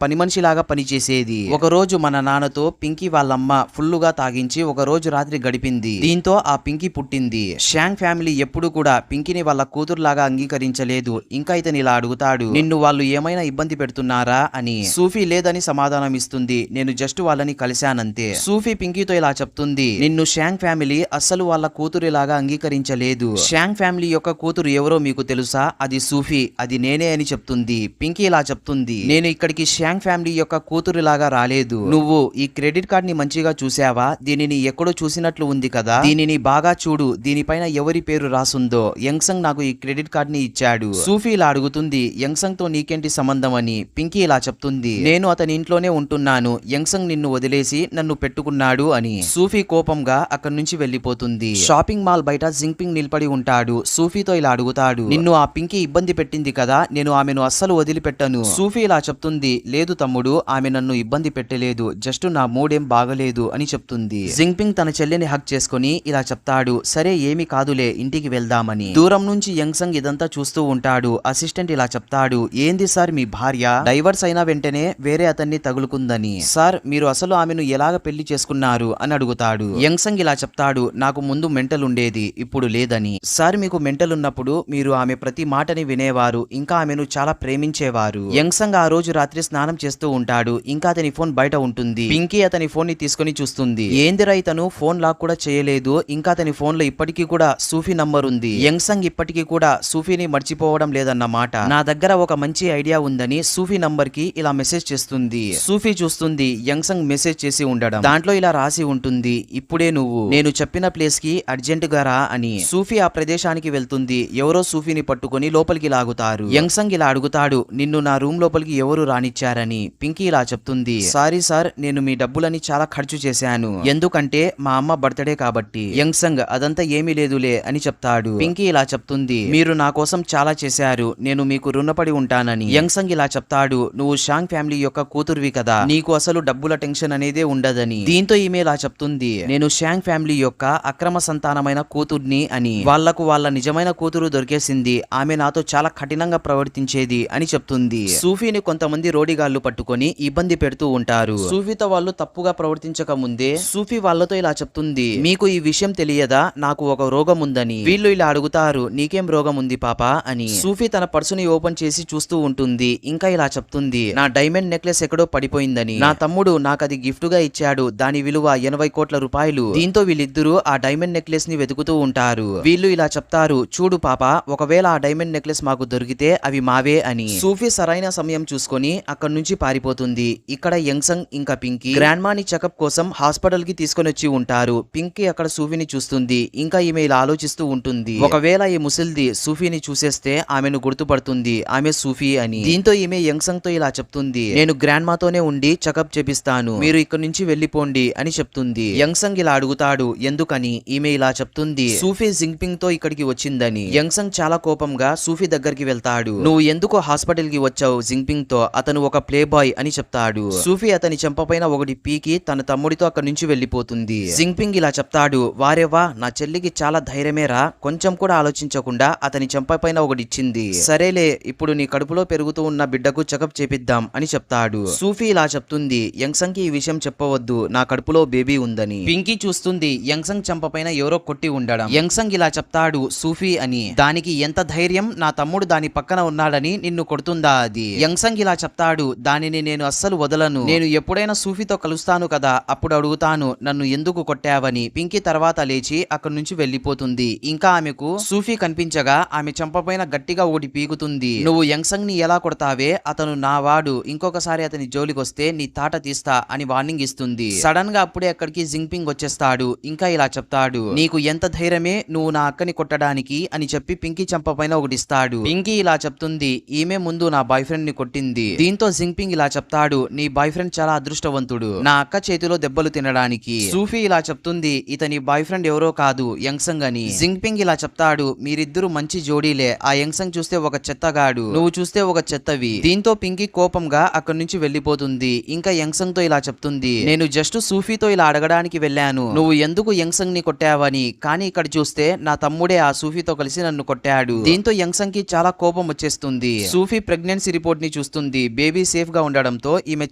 పని మనిషిలాగా పనిచేసేది. ఒక రోజు మన నాన్నతో పింకీ వాళ్ళమ్మ ఫుల్లుగా తాగించి ఒక రోజు రాత్రి గడిపింది. దీంతో ఆ పింకీ పుట్టింది. షాంగ్ ఫ్యామిలీ ఎప్పుడు కూడా పింకీని వాళ్ళ కూతురులాగా అంగీకరించలేదు. ఇంకా ఇతను ఇలా అడుగుతాడు, నిన్ను వాళ్ళు ఏమైనా ఇబ్బంది పెడుతున్నారా అని. సూఫీ లేదని సమాధానం ఇస్తుంది. నేను జస్ట్ వాళ్ళని కలిశానంతే. సూఫీ పింకీతో ఇలా చెప్తుంది, నిన్ను షాంగ్ ఫ్యామిలీ అస్సలు వాళ్ళ కూతురిలాగా అంగీకరించలేదు. షాంగ్ ఫ్యామిలీ యొక్క కూతురు ఎవరో మీకు తెలుసా? అది సూఫీ, అది నేనే అని చెప్తుంది. పింకీ ఇలా చెప్తుంది, నేను ఇక్కడికి షాంగ్ ఫ్యామిలీ యొక్క కూతురిలాగా రాలేదు. నువ్వు ఈ క్రెడిట్ కార్డ్ ని మంచిగా చూసావా? దీనిని ఎక్కడో చూసినట్లు ఉంది కదా. దీనిని బాగా చూడు, దీనిపైన ఎవరి పేరు రాసుందో. యంగ్సంగ్ నాకు ఈ క్రెడిట్ కార్డ్ ని ఇచ్చాడు. సూఫీ ఇలా అడుగుతుంది, యంగ్సంగ్ తో నీకేంటి సంబంధం అని. పింకీ ఇలా చెప్తుంది, నేను అతని ఇంట్లోనే ఉంటున్నాను. యంగ్సంగ్ నిన్ను వదిలేసి నన్ను పెట్టుకున్నాడు అని. సూఫీ కోపంగా అక్కడి నుంచి వెళ్లిపోతుంది. షాపింగ్ మాల్ బయట జింగ్పింగ్ నిలబడి ఉంటాడు. సూఫీతో ఇలా అడుగుతాడు, నిన్ను ఆ పింకీ ఇబ్బంది పెట్టింది కదా, నేను ఆమెను అస్సలు వదిలిపెట్టను. సూఫీ ఇలా చెప్తుంది, లేదు తమ్ముడు, ఆమె నన్ను ఇబ్బంది పెట్టలేదు, జస్ట్ నా మూడేం బాగలేదు అని చెప్తుంది. జింగ్పింగ్ తన చెల్లిని హక్ చేసుకుని ఇలా చెప్తాడు, సరే ఏమి కాదులే, ఇంటికి వెళ్దామని. దూరం నుంచి యంగ్సంగ్ ఇదంతా చూస్తూ ఉంటాడు. అసిస్టెంట్ ఇలా చెప్తాడు, ఏంది సార్ మీ భార్య డైవర్స్ అయిన వెంటనే వేరే అతన్ని తగులుకుందని. సార్ మీరు అసలు ఆమెను ఎలాగ పెళ్లి చేసుకున్నారు అని అడుగుతాడు. యంగ్సంగ్ ఇలా చెప్తాడు, నాకు ముందు మెంటల్ ఉండేది, ఇప్పుడు లేదని. సార్ మీకు మెంటల్ ఉన్నప్పుడు మీరు ఆమె ప్రతి మాటని వినేవారు, ఇంకా ఆమెను చాలా ప్రేమించేవారు. యంగ్సంగ్ ఆ రోజు రాత్రి స్నానం చేస్తూ ఉంటాడు. ఇంకా అతని ఫోన్ బయట ఉంటుంది. పింకీ అతని ఫోన్ ని తీసుకుని చూస్తుంది. ఏందిరా ఇతను ఫోన్ లాక్ కూడా చేయలేదు, ఇంకా అతని ఫోన్ లో ఇప్పటికీ కూడా సూఫీ నంబర్ ఉంది. యంగ్సంగ్ ఇప్పటికీ కూడా సూఫీని మర్చిపోవడం లేదన్నమాట. నా దగ్గర ఒక మంచి ఐడియా ఉందని సూఫీ నంబర్ కి ఇలా మెసేజ్ చేస్తుంది. సూఫీ చూస్తుంది యంగ్సంగ్ మెసేజ్ చేసి ఉండడం. దాంట్లో ఇలా రాసి ఉంటుంది, ఇప్పుడే నువ్వు నేను చెప్పిన ప్లేస్ కి అర్జెంట్ గా రా అని. సూఫీ ఆ ప్రదేశానికి వెళ్తుంది. ఎవరో సూఫీని పట్టుకొని లోపలికి లాగుతారు. యంగ్సంగ్ ఇలా అడుగుతాడు, నిన్ను నా రూమ్ లోపలికి ఎవరు రానిచ్చారని. పింకీ ఇలా చెప్తుంది, సారీ సార్, నేను మీ డబ్బులని చాలా ఖర్చు చేశాను, ఎందుకంటే మా అమ్మ బర్త్డే కాబట్టి. యంగ్సంగ్ అదంతా ఏమీ లేదులే అని చెప్తాడు. పింకీ ఇలా చెప్తుంది, మీరు నా కోసం చాలా చేశారు, నేను మీకు రుణపడి ఉంటానని. యంగ్సంగ్ ఇలా చెప్తాడు, నువ్వు షాంగ్ ఫ్యామిలీ యొక్క కూతురువి కదా, నీకు అసలు డబ్బుల టెన్షన్ అనేదే ఉండదని. దీంతో ఈమె ఇలా చెప్తుంది, నేను షాంగ్ ఫ్యామిలీ యొక్క అక్రమ సంతానమైన కూతుర్ని అని. వాళ్లకు వాళ్ళ నిజమైన కూతురు దొరికేసింది, ఆమె నాతో చాలా కఠినంగా ప్రవర్తించేది అని చెప్తుంది. సూఫీని కొంతమంది రోడిగాళ్లు పట్టుకొని ఇబ్బంది పెడుతూ ఉంటారు. సూఫీతో వాళ్ళు తప్పుగా ప్రవర్తించక ముందే సూఫీ వాళ్ళతో ఇలా చెప్తుంది, మీకు ఈ విషయం తెలియదా, నాకు ఒక రోగం ఉందని. వీళ్ళు ఇలా అడుగుతారు, నీకేం రోగం ఉంది పాపా అని. సూఫీ తన పర్సుని ఓపెన్ చేసి చూస్తూ ఉంటుంది. ఇంకా ఇలా చెప్తుంది, నా డైమండ్ నెక్లెస్ ఎక్కడో పడిపోయిందని. నా తమ్ముడు నాకు అది గిఫ్ట్ గా ఇచ్చాడు, దాని విలువ 80 కోట్ల రూపాయలు. దీంతో వీళ్ళిద్దరూ ఆ డైమండ్ నెక్లెస్ ని వెతుకుతూ ఉంటారు. వీళ్ళు ఇలా చెప్తారు, చూడు పాప, ఒకవేళ ఆ డైమండ్ నెక్లెస్ మాకు దొరికితే అవి మావే అని. సూఫీ సరైన సమయం చూసుకొని అక్కడి నుంచి పారిపోతుంది. ఇక్కడ యంగ్సంగ్ ఇంకా పింకీ గ్రాండ్ మాని చెకప్ కోసం హాస్పిటల్ కి తీసుకొని వచ్చి ఉంటారు. పింకీ అక్కడ సూఫీని చూస్తుంది. ఇంకా ఈమె ఇలా ఆలోచిస్తూ ఉంటుంది, ఒకవేళ ఈ ముసిల్ది సూఫీని చూసేస్తే ఆమెను గుర్తుపడుతుంది, ఆమె సూఫీ అని. దీంతో ఈమె యంగ్సంగ్ తో ఇలా చెప్తుంది, నేను గ్రాండ్ మాతోనే ఉండి చెకప్ చేపిస్తాను, మీరు ఇక్కడ నుంచి వెళ్లిపోండి అని చెప్తుంది. యంగ్సంగ్ ఇలా అడుగుతాడు, ఎందుకని. ఈమె ఇలా చెప్తుంది, సూఫీ జింగ్పింగ్ తో ఇక్కడికి వచ్చిందని. యంగ్సంగ్ చాలా కోపంగా సూఫీ దగ్గరికి వెళ్తాడు. నువ్వు ఎందుకు హాస్పిటల్ కి వచ్చావు జింగ్పింగ్ తో, అతను ఒక ప్లే బాయ్ అని చెప్తాడు. సూఫీ అతని చెంపపైన ఒకటి పీకి తన తమ్ముడితో అక్కడి నుంచి వెళ్లిపోతుంది. జింగ్పింగ్ ఇలా చెప్తాడు, వారేవా, నా చెల్లికి చాలా ధైర్యమేరా, కొంచెం కూడా ఆలోచించకుండా అతని చెంపపైన ఒకటి ఇచ్చింది. సరేలే, ఇప్పుడు నీ కడుపులో పెరుగుతూ ఉన్న బిడ్డకు చెకప్ చేపిద్దాం అని చెప్తాడు. సూఫీ ఇలా చెప్తుంది, యంగ్సంగ్ కి ఈ విషయం చెప్పవద్దు, నా కడుపులో బేబీ ఉందని. పింకీ చూస్తుంది యంగ్సంగ్ చెంపపైన ఎవరో కొట్టి ఉండడం. యంగ్సంగ్ ఇలా చెప్తాడు, సూఫీ అని. దానికి ఎంత ధైర్యం, నా తమ్ముడు దాని పక్కన ఉన్నాడని నిన్ను కొడుతుందా అది. యంగ్సంగ్ ఇలా చెప్తాడు, దానిని నేను అస్సలు వదలను, నేను ఎప్పుడైనా సూఫీతో కలుస్తాను కదా, అప్పుడు అడుగుతాను నన్ను ఎందుకు కొట్టావని. పింకీ తర్వాత లేచి అక్కడి నుంచి వెళ్లిపోతుంది. ఇంకా ఆమెకు సూఫీ కనిపించగా ఆమె చెంపపైన గట్టిగా ఒకటి పీకుతుంది. నువ్వు యంగ్సంగ్ ని ఎలా కొడతావే, అతను నా వాడు, ఇంకొకసారి అతని జోలికొస్తే నీ తాట తీస్తా అని వార్నింగ్ ఇస్తుంది. సడన్ గా అప్పుడే అక్కడికి జింగ్పింగ్ వచ్చేస్తాడు. ఇంకా ఇలా చెప్తాడు, నీకు ఎంత ధైర్యమే నువ్వు నా అక్కని కొట్టడానికి అని చెప్పి పింకీ చెంపపైన ఒకటి ఇస్తాడు. పింకీ ఇలా చెప్తుంది, ఈమె ముందు నా బాయ్ ఫ్రెండ్ ని కొట్టింది. దీంతో జింగ్పింగ్ ఇలా చెప్తాడు, నీ బాయ్ ఫ్రెండ్ చాలా అదృష్టవంతుడు, నా అక్క చేతిలో దెబ్బలు తినడానికి. సూఫీ ఇలా చెప్తుంది, ఇతని బాయ్ ఫ్రెండ్ ఎవరో కాదు యంగ్సంగ్ అని. జింగ్పింగ్ ఇలా చెప్తాడు, మీరిద్దరు మంచి జోడీలే, ఆ యంగ్సంగ్ చూస్తే ఒక చెత్తగాడు, నువ్వు చూస్తే ఒక చెత్తవి. దీంతో పింకీ కోపంగా అక్కడి నుంచి వెళ్లిపోతుంది. ఇంకా యంగ్సంగ్ తో ఇలా చెప్తుంది, నేను జస్ట్ సూఫీతో ఇలా అడగడానికి వెళ్ళాను, నువ్వు ఎందుకు యంగ్సంగ్ ని కొట్టావని, కానీ ఇక్కడ చూస్తే నా తమ్ముడే ఆ సూఫీతో కలిసి నన్ను కొట్టాడు. దీంతో యంగ్సంగ్ కి చాలా కోపం వచ్చేస్తుంది. సూఫీ ప్రెగ్నెన్సీ రిపోర్ట్ ని చూస్తుంది. బేబీ సేఫ్ గా ఉండడంతో ఈమె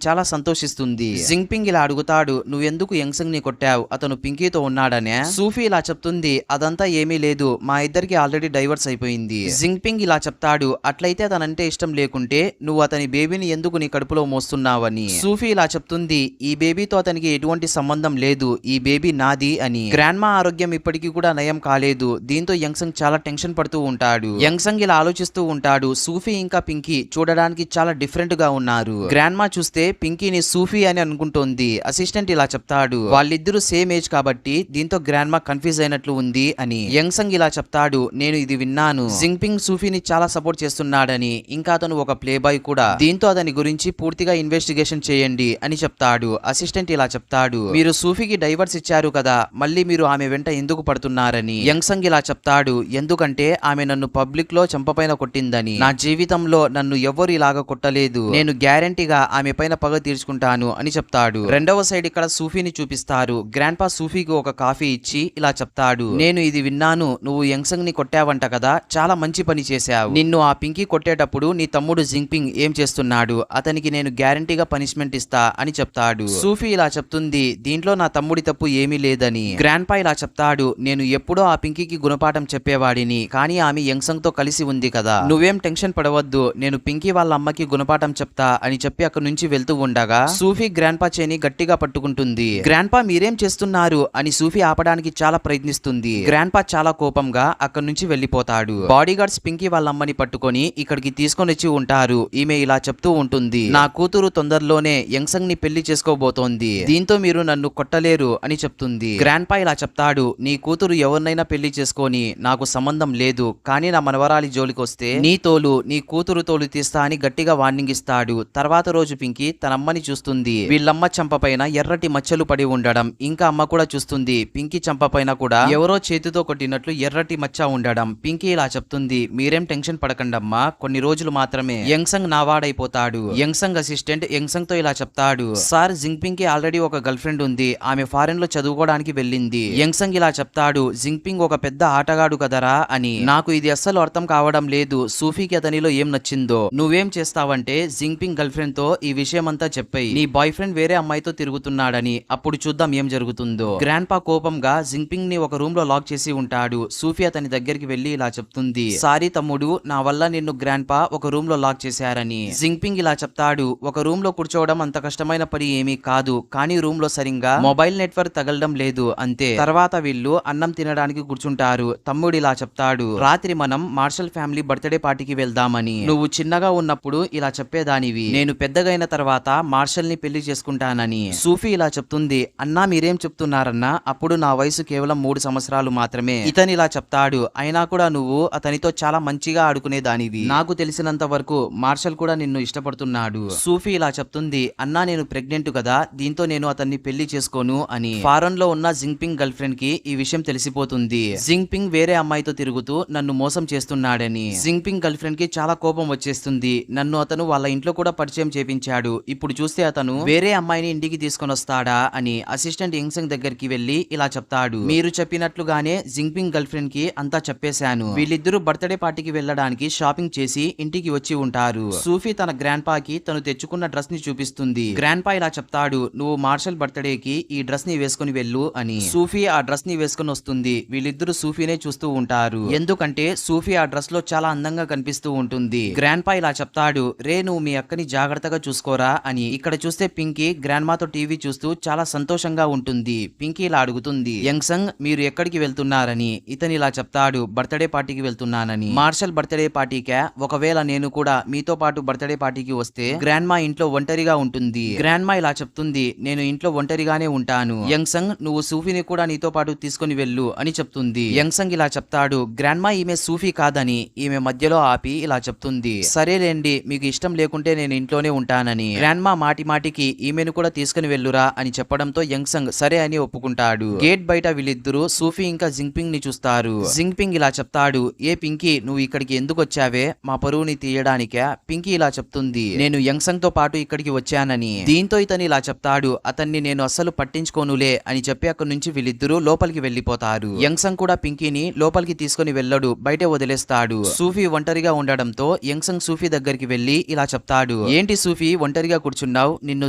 చాలా సంతోషిస్తుంది. జింగ్పింగ్ ఇలా అడుగుతాడు, నువ్వెందుకు యంగ్సంగ్ ని కొట్టావు, అతను పింకీతో ఉన్నాడనే. సూఫీ ఇలా చెప్తుంది, అదంతా ఏమీ లేదు, మా ఇద్దరికి ఆల్రెడీ డైవర్స్ అయిపోయింది. జింగ్పింగ్ ఇలా చెప్తాడు, అట్లయితే అతనంటే ఇష్టం లేకుంటే నువ్వు అతని బేబీని ఎందుకు నీ కడుపులో మోస్తున్నావని. సూఫీ ఇలా చెప్తుంది, ఈ బేబీతో అతనికి ఎటువంటి సంబంధం లేదు, ఈ బేబీ నాది అని. గ్రాండ్మా ఆరోగ్యం ఇప్పటికీ కూడా నయం కాలేదు. దీంతో యంగ్సంగ్ చాలా టెన్షన్ పడుతూ ఉంటాడు. యంగ్సంగ్ ఇలా ఆలోచిస్తూ ఉంటాడు, సూఫీ ఇంకా పింకీ చూడడానికి చాలా డిఫరెంట్ గా ఉన్నారు. గ్రాండ్మా చూస్తే పింకీని సూఫీ అని అనుకుంటోంది. అసిస్టెంట్ ఇలా చెప్తాడు, వాళ్ళిద్దరూ సేమ్ ఏజ్ కాబట్టి దీంతో గ్రాండ్మా కన్ఫ్యూజ్ అయినట్లు ఉంది అని. యంగ్సంగ్ ఇలా చెప్తాడు, నేను ఇది విన్నాను, జింగ్పింగ్ సూఫీని చాలా సపోర్ట్ చేస్తున్నాడని, ఇంకా అతను ఒక ప్లే బాయ్ కూడా, దీంతో అతని గురించి పూర్తిగా ఇన్వెస్టిగేషన్ చేయండి అని చెప్తాడు. అసిస్టెంట్ ఇలా చెప్తాడు, మీరు సూఫీకి డైవర్స్ ఇచ్చారు కదా, మళ్ళీ మీరు ఆమె వెంట ఎందుకు పడుతున్నారని. యంగ్సంగ్ ఇలా చెప్తాడు, ఎందుకంటే ఆమె నన్ను పబ్లిక్ లో చెంపపైన కొట్టిందని. నా జీవితంలో నన్ను ఎవరు ఇలాగా కొట్టలేదు, నేను గ్యారంటీగా ఆమె పైన పగ తీర్చుకుంటాను అని చెప్తాడు. రెండవ సైడ్ ఇక్కడ సూఫీని చూపిస్తారు. గ్రాండ్ పా సూఫీకి ఒక కాఫీ ఇచ్చి ఇలా చెప్తాడు, నేను ఇది విన్నాను, నువ్వు యంగ్సంగ్ ని కొట్టావంట కదా, చాలా మంచి పని చేశావు. నిన్ను ఆ పింకీ కొట్టేటప్పుడు నీ తమ్ముడు జింగ్పింగ్ ఏం చేస్తున్నాడు, అతనికి నేను గ్యారంటీగా పనిష్మెంట్ ఇస్తా అని చెప్తాడు. సూఫీ ఇలా చెప్తుంది, దీంట్లో నా తమ్ముడి తప్పు ఏమీ లేదని. గ్రాండ్ పా ఇలా చెప్తాడు, నేను ఎప్పుడో ఆ పింకీకి గుణపాఠం చెప్పేవాడిని, కానీ ఆమె యంగ్సంగ్ తో కలిసి ఉంది కదా, నువ్వేం టెన్షన్ పడవద్దు, నేను పింకీ వాళ్ళ అమ్మకి గుణపాఠం చెప్తా అని చెప్పి అక్కడి నుంచి వెళ్తూ ఉండగా సూఫీ గ్రాండ్ పా చేని గట్టిగా పట్టుకుంటుంది. గ్రాండ్ పా మీరేం చేస్తున్నారు అని సూఫీ ఆపడానికి చాలా ప్రయత్నిస్తుంది. గ్రాండ్ పా చాలా కోపంగా అక్కడి నుంచి వెళ్లిపోతాడు. బాడీ గార్డ్స్ పింకీ వాళ్ళ అమ్మని పట్టుకొని ఇక్కడికి తీసుకొని వచ్చి ఉంటారు. ఈమె ఇలా చెప్తూ ఉంటుంది, నా కూతురు తొందరలోనే యంగ్సంగ్ ని పెళ్లి చేసుకోబోతోంది, దీంతో మీరు నన్ను కొట్టలేరు అని చెప్తుంది. గ్రాండ్ పా ఇలా చెప్తాడు, నీ కూతురు ఎవరినైనా పెళ్లి చేసుకొని నాకు సంబంధం లేదు, కానీ నా మనవరాలి జోలికొస్తే నీ తోలు నీ కూతురు తోలు తీస్తా అని గట్టిగా వార్నింగ్ ఇస్తాడు. తర్వాత రోజు పింకీ తన అమ్మని చూస్తుంది. వీళ్ళమ్మ చంపపైన ఎర్రటి మచ్చలు పడి ఉండడం, ఇంకా అమ్మ కూడా చూస్తుంది. పింకీ చంపపైన కూడా ఎవరో చేతితో కొట్టినట్లు ఎర్రటి మచ్చ ఉండడం. పింకీ ఇలా చెప్తుంది, మీరేం టెన్షన్ పడకండమ్మా, కొన్ని రోజులు మాత్రమే యంగ్సంగ్ నావాడైపోతాడు. యంగ్సంగ్ అసిస్టెంట్ యంగ్సంగ్ తో ఇలా చెప్తాడు, సార్ జింగ్పింగ్ కి ఆల్రెడీ ఒక గర్ల్ ఫ్రెండ్ ఉంది, ఆమె ఫారెన్ లో చదువుకోవడానికి వెళ్ళింది. యంగ్సంగ్ ఇలా చెప్తాడు, జింగ్పింగ్ ఒక పెద్ద ఆటగాడు కదరా అని. నాకు ఇది అస్సలు అర్థం కావడం లేదు, సూఫీకి అతనిలో ఏం నచ్చిందో. నువ్వేం చేస్తావంటే జింగ్పింగ్ గర్ల్ ఫ్రెండ్ తో ఈ విషయం అంతా చెప్పాయి, నీ బాయ్ ఫ్రెండ్ వేరే అమ్మాయితో తిరుగుతున్నాడని, అప్పుడు చూద్దాం ఏం జరుగుతుందో. గ్రాండ్ పా కోపంగా జింగ్పింగ్ ని ఒక రూమ్ లో లాక్ చేసి ఉంటాడు. సూఫీ అతని దగ్గరికి వెళ్లి ఇలా చెప్తుంది, సారీ తమ్ముడు, నా వల్ల నిన్ను గ్రాండ్ పా ఒక రూమ్ లో లాక్ చేశారని. జింగ్పింగ్ ఇలా చెప్తాడు, ఒక రూమ్ లో కూర్చోవడం అంత కష్టమైన పని ఏమీ కాదు, కానీ రూమ్ లో సరిగ్గా మొబైల్ నెట్వర్క్ తగలడం లేదు అంతే. తర్వాత వీళ్ళు అన్నం తినడానికి కూర్చుంటారు. తమ్ముడు ఇలా చెప్తాడు, రాత్రి మనం మార్షల్ ఫ్యామిలీ బర్త్డే పార్టీకి వెళ్దామని. నువ్వు చిన్నగా ఉన్నప్పుడు ఇలా చెప్పేదానివి, నేను పెద్దగైన తర్వాత మార్షల్ ని పెళ్లి చేసుకుంటానని. సూఫీ ఇలా చెప్తుంది, అన్నా మీరేం చెప్తున్నారన్నా, అప్పుడు నా వయసు కేవలం 3 సంవత్సరాలు మాత్రమే. ఇతను ఇలా చెప్తాడు, అయినా కూడా నువ్వు అతనితో చాలా మంచిగా ఆడుకునేదానివి, నాకు తెలిసినంత వరకు మార్షల్ కూడా నిన్ను ఇష్టపడుతున్నాడు. సూఫీ ఇలా చెప్తుంది, అన్నా నేను ప్రెగ్నెంట్ కదా, దీంతో నేను అతన్ని పెళ్లి చేసుకోను అని. ఫారెన్ లో ఉన్న జింగ్పింగ్ గర్ల్ ఫ్రెండ్ కి ఈ విషయం తెలిసిపోతుంది. జింగ్పింగ్ వేరే అమ్మాయితో తిరుగుతూ నన్ను మోసం చేస్తున్నాడని. జింగ్పింగ్ గర్ల్ ఫ్రెండ్ కి చాలా కోపం వచ్చేస్తుంది. నన్ను అతను వాళ్ళ ఇంట్లో కూడా పరిచయం చేపించాడు, ఇప్పుడు చూస్తే అతను వేరే అమ్మాయిని ఇంటికి తీసుకొని వస్తాడా అని. అసిస్టెంట్ యంగ్సంగ్ దగ్గరికి వెళ్లి ఇలా చెప్తాడు, మీరు చెప్పినట్లుగానే జింగ్పింగ్ గర్ల్ ఫ్రెండ్ కి అంతా చెప్పేశాను, వీళ్ళిద్దరూ బర్త్డే పార్టీకి వెళ్ళడానికి షాపింగ్ చేసి ఇంటికి వచ్చి ఉంటారు. సూఫీ తన గ్రాండ్ పాకి తను తెచ్చుకున్న డ్రెస్ ని చూపిస్తుంది. గ్రాండ్ పా ఇలా చెప్తాడు, నువ్వు మార్షల్ బర్త్డే కి ఈ డ్రెస్ ని వేసుకుని వెళ్ళు అని. సూఫీ ఆ డ్రెస్ ని వేసుకుని వస్తుంది. వీళ్ళిద్దరూ సూఫీనే చూస్తూ ఉంటారు, ఎందుకంటే సూఫీ ఆ డ్రెస్ లో చాలా అందంగా కనిపిస్తూ ఉంటుంది. గ్రాండ్ పా ఇలా చెప్తాడు, రే నువ్వు మీ అక్కని జాగ్రత్తగా చూసుకోరా అని. ఇక్కడ చూస్తే పింకీ గ్రాండ్ మాతో టీవీ చూస్తూ చాలా సంతోషంగా ఉంటుంది. పింకీ ఇలా అడుగుతుంది, యంగ్సంగ్ మీరు ఎక్కడికి వెళ్తున్నారని. ఇతను ఇలా చెప్తాడు, బర్త్డే పార్టీకి వెళ్తున్నానని. మార్షల్ బర్త్డే పార్టీకే, ఒకవేళ నేను కూడా మీతో పాటు బర్త్డే పార్టీకి వస్తే గ్రాండ్ మా ఇంట్లో ఒంటరిగా ఉంటుంది. గ్రాండ్ మా ఇలా చెప్తుంది, నేను ఇంట్లో ఒంటరిగానే ఉంటాను, యంగ్సంగ్ నువ్వు సూఫీని కూడా నీతో పాటు తీసుకుని వెళ్ళు అని చెప్తుంది. యంగ్సంగ్ ఇలా చెప్తాడు, గ్రాండ్ మా ఈమె సూఫీ కాదని. ఈమె మధ్యలో ఆపి ఇలా చెప్తుంది, సరేలేండి మీకు ఇష్టం లేకుంటే నేను ఇంట్లోనే ఉంటానని. గ్రాండ్ మా మాటి మాటికి ఈమెను కూడా తీసుకుని వెళ్ళురా అని చెప్పడంతో యంగ్సంగ్ సరే అని ఒప్పుకుంటాడు. గేట్ బయట వీళ్ళిద్దరూ సూఫీ ఇంకా జింగ్పింగ్ ని చూస్తారు. జింగ్పింగ్ ఇలా చెప్తాడు, ఏ పింకీ నువ్వు ఇక్కడికి ఎందుకు వచ్చావే, మా పరువుని తీయడానికే. పింకీ ఇలా చెప్తుంది, నేను యంగ్సంగ్ తో పాటు ఇక్కడికి వచ్చానని. దీంతో ఇతను ఇలా చెప్తాడు, అతన్ని నేను అస్సలు పట్టించుకోనులే అని చెప్పి అక్కడి నుంచి వీళ్ళిద్దరూ లోపలికి వెళ్లిపోతారు. యంగ్సంగ్ కూడా పింకీని లోపలికి తీసుకుని వెళ్ళడు, బయట బయటే వదిలేస్తాడు. సూఫీ ఒంటరిగా ఉండడంతో యంగ్సంగ్ సూఫీ దగ్గరికి వెళ్లి ఇలా చెప్తాడు, ఏంటి సూఫీ ఒంటరిగా కూర్చున్నావు, నిన్ను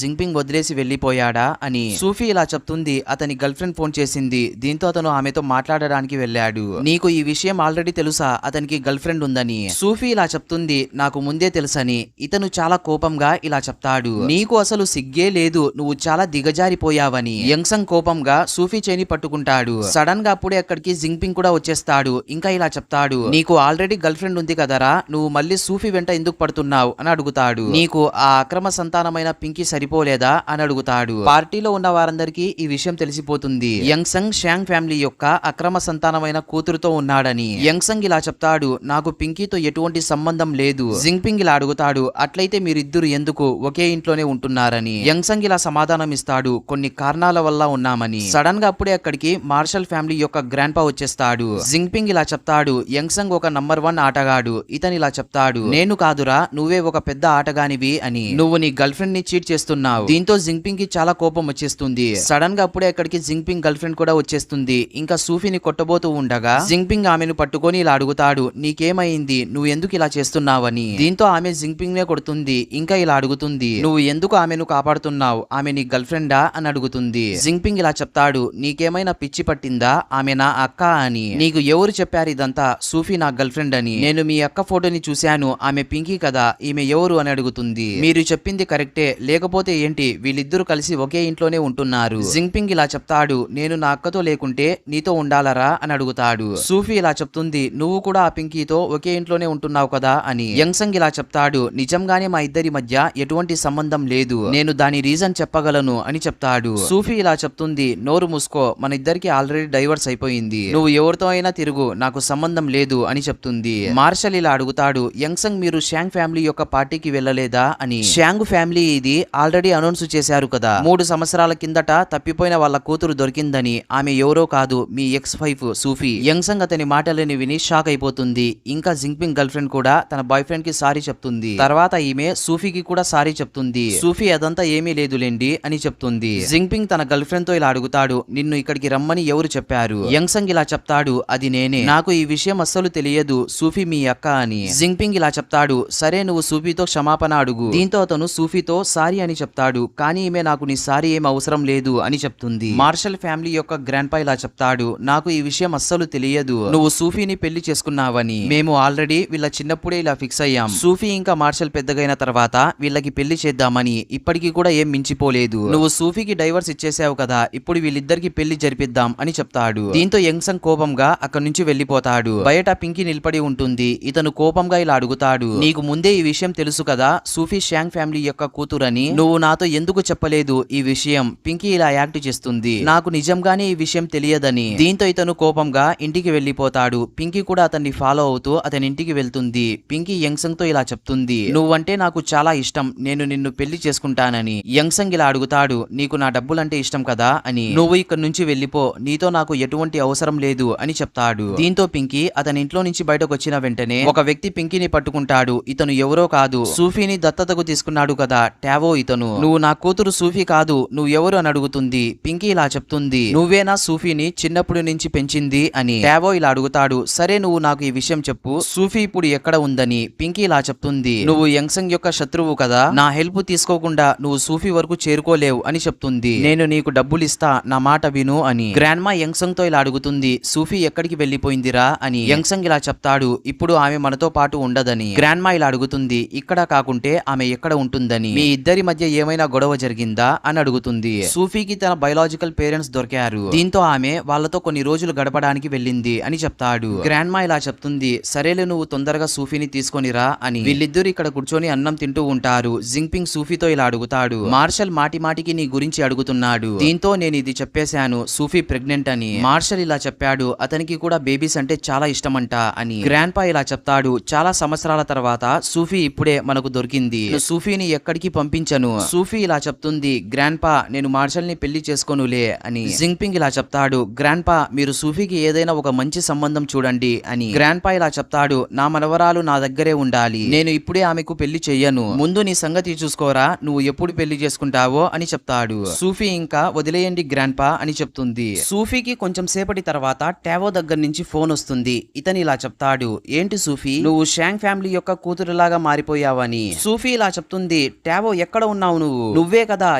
జింగ్పింగ్ వదిలేసి వెళ్లిపోయాడా అని. సూఫీ ఇలా చెప్తుంది, అతని గర్ల్ ఫ్రెండ్ ఫోన్ చేసింది, దీంతో అతను ఆమెతో మాట్లాడడానికి వెళ్ళాడు. నీకు ఈ విషయం ఆల్రెడీ తెలుసా, అతనికి గర్ల్ ఫ్రెండ్ ఉందని. సూఫీ ఇలా చెప్తుంది, నాకు ముందే తెలుసని. ఇతను చాలా కోపంగా ఇలా చెప్తాడు, నీకు అసలు సిగ్గే లేదు, నువ్వు చాలా దిగజారిపోయావని. యంగ్సంగ్ కోపంగా సూఫీ చేని పట్టుకుంటాడు. సడన్ గా అప్పుడే అక్కడికి జింగ్పింగ్ కూడా వచ్చేస్తాడు. ఇంకా ఇలా చెప్తాడు, నీకు ఆల్రెడీ గర్ల్ ఫ్రెండ్ ఉంది కదరా, నువ్వు మళ్ళీ సూఫీ వెంట ఎందుకు పడుతున్నావు అని అడుగుతాడు. నీకు ఆ అక్రమ సంతానమైన పింకీ సరిపోలేదా అని అడుగుతాడు. పార్టీలో ఉన్న వారందరికీ ఈ విషయం తెలిసిపోతుంది, యంగ్సంగ్ షాంగ్ ఫ్యామిలీ యొక్క అక్రమ సంతానమైన కూతురుతో ఉన్నాడని. యంగ్సంగ్ ఇలా చెప్తాడు, నాకు పింకీతో ఎటువంటి సంబంధం లేదు. జింగ్పింగ్ ఇలా అడుగుతాడు, అట్లయితే మీరిద్దరు ఎందుకు ఒకే ఇంట్లోనే ఉంటున్నారని. యంగ్సంగ్ ఇలా సమాధానం ఇస్తాడు, కొన్ని కారణాల వల్ల ఉన్నామని. సడన్ గా అప్పుడే అక్కడికి మార్షల్ ఫ్యామిలీ యొక్క గ్రాండ్ పా వచ్చేస్తాడు. జింగ్పింగ్ ఇలా చెప్తాడు, యంగ్సంగ్ ఒక నంబర్ 1 ఆటగాడు. ఇతను ఇలా చెప్తాడు, నేను కాదురా, నువ్వే ఒక పెద్ద ఆటగానివి అని. నువ్వు నీ గర్ల్ ఫ్రెండ్ ని చీట్ చేస్తున్నావు. దీంతో జింగ్పింగ్ కి చాలా కోపం వచ్చేస్తుంది. సడన్ గా అప్పుడే అక్కడికి జింగ్పింగ్ గర్ల్ ఫ్రెండ్ కూడా వచ్చేస్తుంది. ఇంకా సూఫీని కొట్టబోతూ ఉండగా జింగ్పింగ్ ఆమెను పట్టుకొని ఇలా అడుగుతాడు, నీకేమైంది, నువ్వు ఎందుకు ఇలా చేస్తున్నావని. దీంతో ఆమె జింగ్పింగ్ నే కొడుతుంది. ఇంకా ఇలా అడుగుతుంది, నువ్వు ఎందుకు ఆమెను కాపాడుతున్నావు, ఆమె నీ గర్ల్ ఫ్రెండా అని అడుగుతుంది. జింగ్పింగ్ ఇలా చెప్తాడు, నీకేమైనా పిచ్చి పట్టిందా, ఆమె నా అక్క అని. నీకు ఎవరు చెప్పారు ఇదంతా, సూఫీ నా గర్ల్ ఫ్రెండ్ అని. నేను మీ అక్క ఫోటోని చూశాను, ఆమె పింకీ కదా, ఈమె ఎవరు అని అడుగుతుంది. మీరు చెప్పింది కరెక్టే, లేకపోతే ఏంటి, వీళ్ళిద్దరూ కలిసి ఒకే ఇంట్లోనే ఉంటున్నారు. జింగ్పింగ్ ఇలా చెప్తాడు, నేను నా అక్కతో లేకుంటే నీతో ఉండాలరా అని అడుగుతాడు. సూఫీ ఇలా చెప్తుంది, నువ్వు కూడా ఆ పింకీతో ఒకే ఇంట్లోనే ఉంటున్నావు కదా అని. యంగ్సంగ్ ఇలా చెప్తాడు, నిజంగానే మా ఇద్దరి మధ్య ఎటువంటి సంబంధం లేదు, నేను దాని రీజన్ చెప్పగలను అని చెప్తాడు. సూఫీ ఇలా చెప్తుంది, నోరు మూసుకో, మన ఇద్దరికి ఆల్రెడీ డైవర్స్ అయిపోయింది, నువ్వు ఎవరితో అయినా తిరుగు, నాకు సంబంధం లేదు అని చెప్తుంది. మార్షల్ ఇలా అడుగుతాడు, యంగ్సంగ్ మీరు షాంగ్ ఫ్యామిలీ యొక్క పార్టీకి వెళ్ళలేదా అని. షాంగ్ ఫ్యామిలీ ఇది ఆల్రెడీ అనౌన్స్ చేశారు కదా, 3 సంవత్సరాల కిందట తప్పిపోయిన వాళ్ళ కూతురు దొరికిందని. ఆమె ఎవరో కాదు, మీ ఎక్స్ వైఫ్ సూఫీ. యంగ్సంగ్ అతని మాటలని విని షాక్ అయిపోతుంది. ఇంకా జింగ్పింగ్ గర్ల్ ఫ్రెండ్ కూడా తన బాయ్ ఫ్రెండ్ కి సారీ చెప్తుంది. తర్వాత ఈమె సూఫీకి కూడా సారీ చెప్తుంది. సూఫీ అదంతా ఏమీ లేదులేండి అని చెప్తుంది. జింగ్పింగ్ తన గర్ల్ ఫ్రెండ్ తో ఇలా అడుగుతాడు, నిన్ను ఇక్కడికి రమ్మని ఎవరు చెప్పారు. యంగ్సంగ్ ఇలా చెప్తాడు, అది నేనే, నాకు ఈ విషయం అస్సలు తెలియదు, సూఫీ మీ అక్క అని. జింగ్పింగ్ ఇలా చెప్తాడు, సరే నువ్వు సూఫీతో క్షమాపణ అడుగు. దీంతో అతను సూఫీతో సారీ అని చెప్తాడు. కానీ ఈమె నాకు నీ సారీ ఏం అవసరం లేదు అని చెప్తుంది. మార్షల్ ఫ్యామిలీ యొక్క గ్రాండ్ పా ఇలా చెప్తాడు, నాకు ఈ విషయం అస్సలు తెలియదు, నువ్వు సూఫీని పెళ్లి చేసుకున్నావని. మేము ఆల్రెడీ వీళ్ళ చిన్నప్పుడే ఇలా ఫిక్స్ అయ్యాం. సూఫీ ఇంకా మార్షల్ పెద్దగైన తర్వాత వీళ్ళకి పెళ్లి చేద్దామని. ఇప్పటికీ కూడా ఏం మించిపోలేదు. నువ్వు సూఫీకి డైవర్స్ ఇచ్చేసావు కదా, ఇప్పుడు వీళ్ళిద్దరికి పెళ్లి జరిపిద్దాం అని చెప్తాడు. దీంతో యంగ్సంగ్ కోపంగా అక్కడి నుంచి వెళ్లిపోతాడు. బయట పింకీ నిలబడి ఉంటుంది. ఇతను కోపంగా ఇలా అడుగుతాడు, నీకు ముందే ఈ విషయం తెలుసు కదా, సూఫీ షాంగ్ ఫ్యామిలీ యొక్క కూతురని, నువ్వు నాతో ఎందుకు చెప్పలేదు ఈ విషయం. పింకీ ఇలా యాక్ట్ చేస్తుంది, నాకు నిజంగానే ఈ విషయం తెలియదని. దీంతో ఇతను కోపంగా ఇంటికి వెళ్లిపోతాడు. పింకీ కూడా అతన్ని ఫాలో అవుతూ అతని ఇంటికి వెళ్తుంది. పింకీ యంగ్సంగ్ తో ఇలా చెప్తుంది, నువ్వంటే నాకు చాలా ఇష్టం, నేను నిన్ను పెళ్లి చేసుకుంటానని. యంగ్సంగ్ ఇలా అడుగుతాడు, నీకు నా డబ్బులంటే ఇష్టం కదా అని. నువ్వు ఇక్కడ నుంచి వెళ్లిపో, నీతో నాకు ఎటువంటి అవసరం లేదు అని చెప్తాడు. దీంతో పింకీ అతని ఇంట్లో నుంచి బయటకు వచ్చిన వెంటనే ఒక వ్యక్తి పింకీని పట్టుకుంటాడు. ఇతను ఎవరో కాదు, సూఫీని దత్తతకు తీసుకున్నాడు కదా టావో ఇతను. నువ్వు నా కూతురు సూఫీ కాదు, నువ్వు ఎవరు అని అడుగుతుంది. పింకీ ఇలా చెప్తుంది, నువ్వేనా సూఫీని చిన్నప్పటి నుంచి పెంచింది అని. టావో ఇలా అడుగుతాడు, సరే నువ్వు నాకు ఈ విషయం చెప్పు, సూఫీ ఇప్పుడు ఎక్కడ ఉందని. పింకీ ఇలా చెప్తుంది, నువ్వు యంగ్సంగ్ యొక్క శత్రువు కదా, నా హెల్ప్ తీసుకోకుండా నువ్వు సూఫీ వరకు చేరుకోలేవు అని చెప్తుంది. నేను నీకు డబ్బులు ఇస్తా, నా మాట విను అని. గ్రాండ్ మా యంగ్సంగ్ తో ఇలా అడుగుతుంది, సూఫీ ఎక్కడికి వెళ్లిపోయిందిరా అని. యంగ్సంగ్ ఇలా చెప్తాడు, ఇప్పుడు ఆమె మనతో పాటు ఉండదని. గ్రాండ్ మా ఇలా అడుగుతుంది, ఇక్కడ కాకుంటే ఆమె ఎక్కడ ఉంటుందని. మీ ఇద్దరి మధ్య ఏమైనా గొడవ జరిగిందా అని అడుగుతుంది. సూఫీకి తన బయోలాజికల్ పేరెంట్స్ దొరికారు. దీంతో ఆమె వాళ్ళతో కొన్ని రోజులు గడపడానికి వెళ్ళింది అని చెప్తాడు. గ్రాండ్ మా ఇలా చెప్తుంది, సరేలే నువ్వు తొందరగా సూఫీని తీసుకొనిరా అని. వీళ్ళిద్దరు ఇక్కడ కూర్చొని అన్నం తింటూ ఉంటారు. జింగ్పింగ్ సూఫీతో ఇలా అడుగుతాడు, మార్షల్ మాటి మాటికి నీ గురించి అడుగుతున్నాడు. దీంతో నేను ఇది చెప్పేశాను, సూఫీ ప్రెగ్నెంట్ అని. మార్షల్ ఇలా చెప్పాడు, అతనికి కూడా బేబీస్ అంటే చాలా ఇష్టమంట అని. గ్రాండ్ పా ఇలా చెప్తాడు, చాలా సంవత్సరాల తర్వాత సూఫీ ఇప్పుడే మనకు దొరికింది, సూఫీని ఎక్కడికి పంపించను. సూఫీ ఇలా చెప్తుంది, గ్రాండ్ పా నేను మార్షల్ ని పెళ్లి చేసుకోనులే అని. జింగ్పింగ్ ఇలా చెప్తాడు, గ్రాండ్ పా మీరు సూఫీకి ఏదైనా ఒక మంచి సంబంధం చూడండి అని. గ్రాండ్ పా ఇలా చెప్తాడు, నా మనవరాలు నా దగ్గరే ఉండాలి, నేను ఇప్పుడే ఆమెకు పెళ్లి చెయ్యను, ముందు నీ సంగతి చూసుకోరా, నువ్వు ఎప్పుడు పెళ్లి చేసుకుంటావో అని చెప్తాడు. సూఫీ ఇంకా వదిలేయండి గ్రాండ్ పా అని చెప్తుంది. సూఫీకి కొంచెం సేపటి తర్వాత టావో దగ్గర నుంచి ఫోన్ వస్తుంది. ఇతను ఇలా చెప్తాడు, ఏంటి సూఫీ, నువ్వు షాంగ్ ఫ్యామిలీ యొక్క కూతురులాగా మారిపోయావని. సూఫీ ఇలా చెప్తుంది, టావో ఎక్కడ ఉన్నావు నువ్వే కదా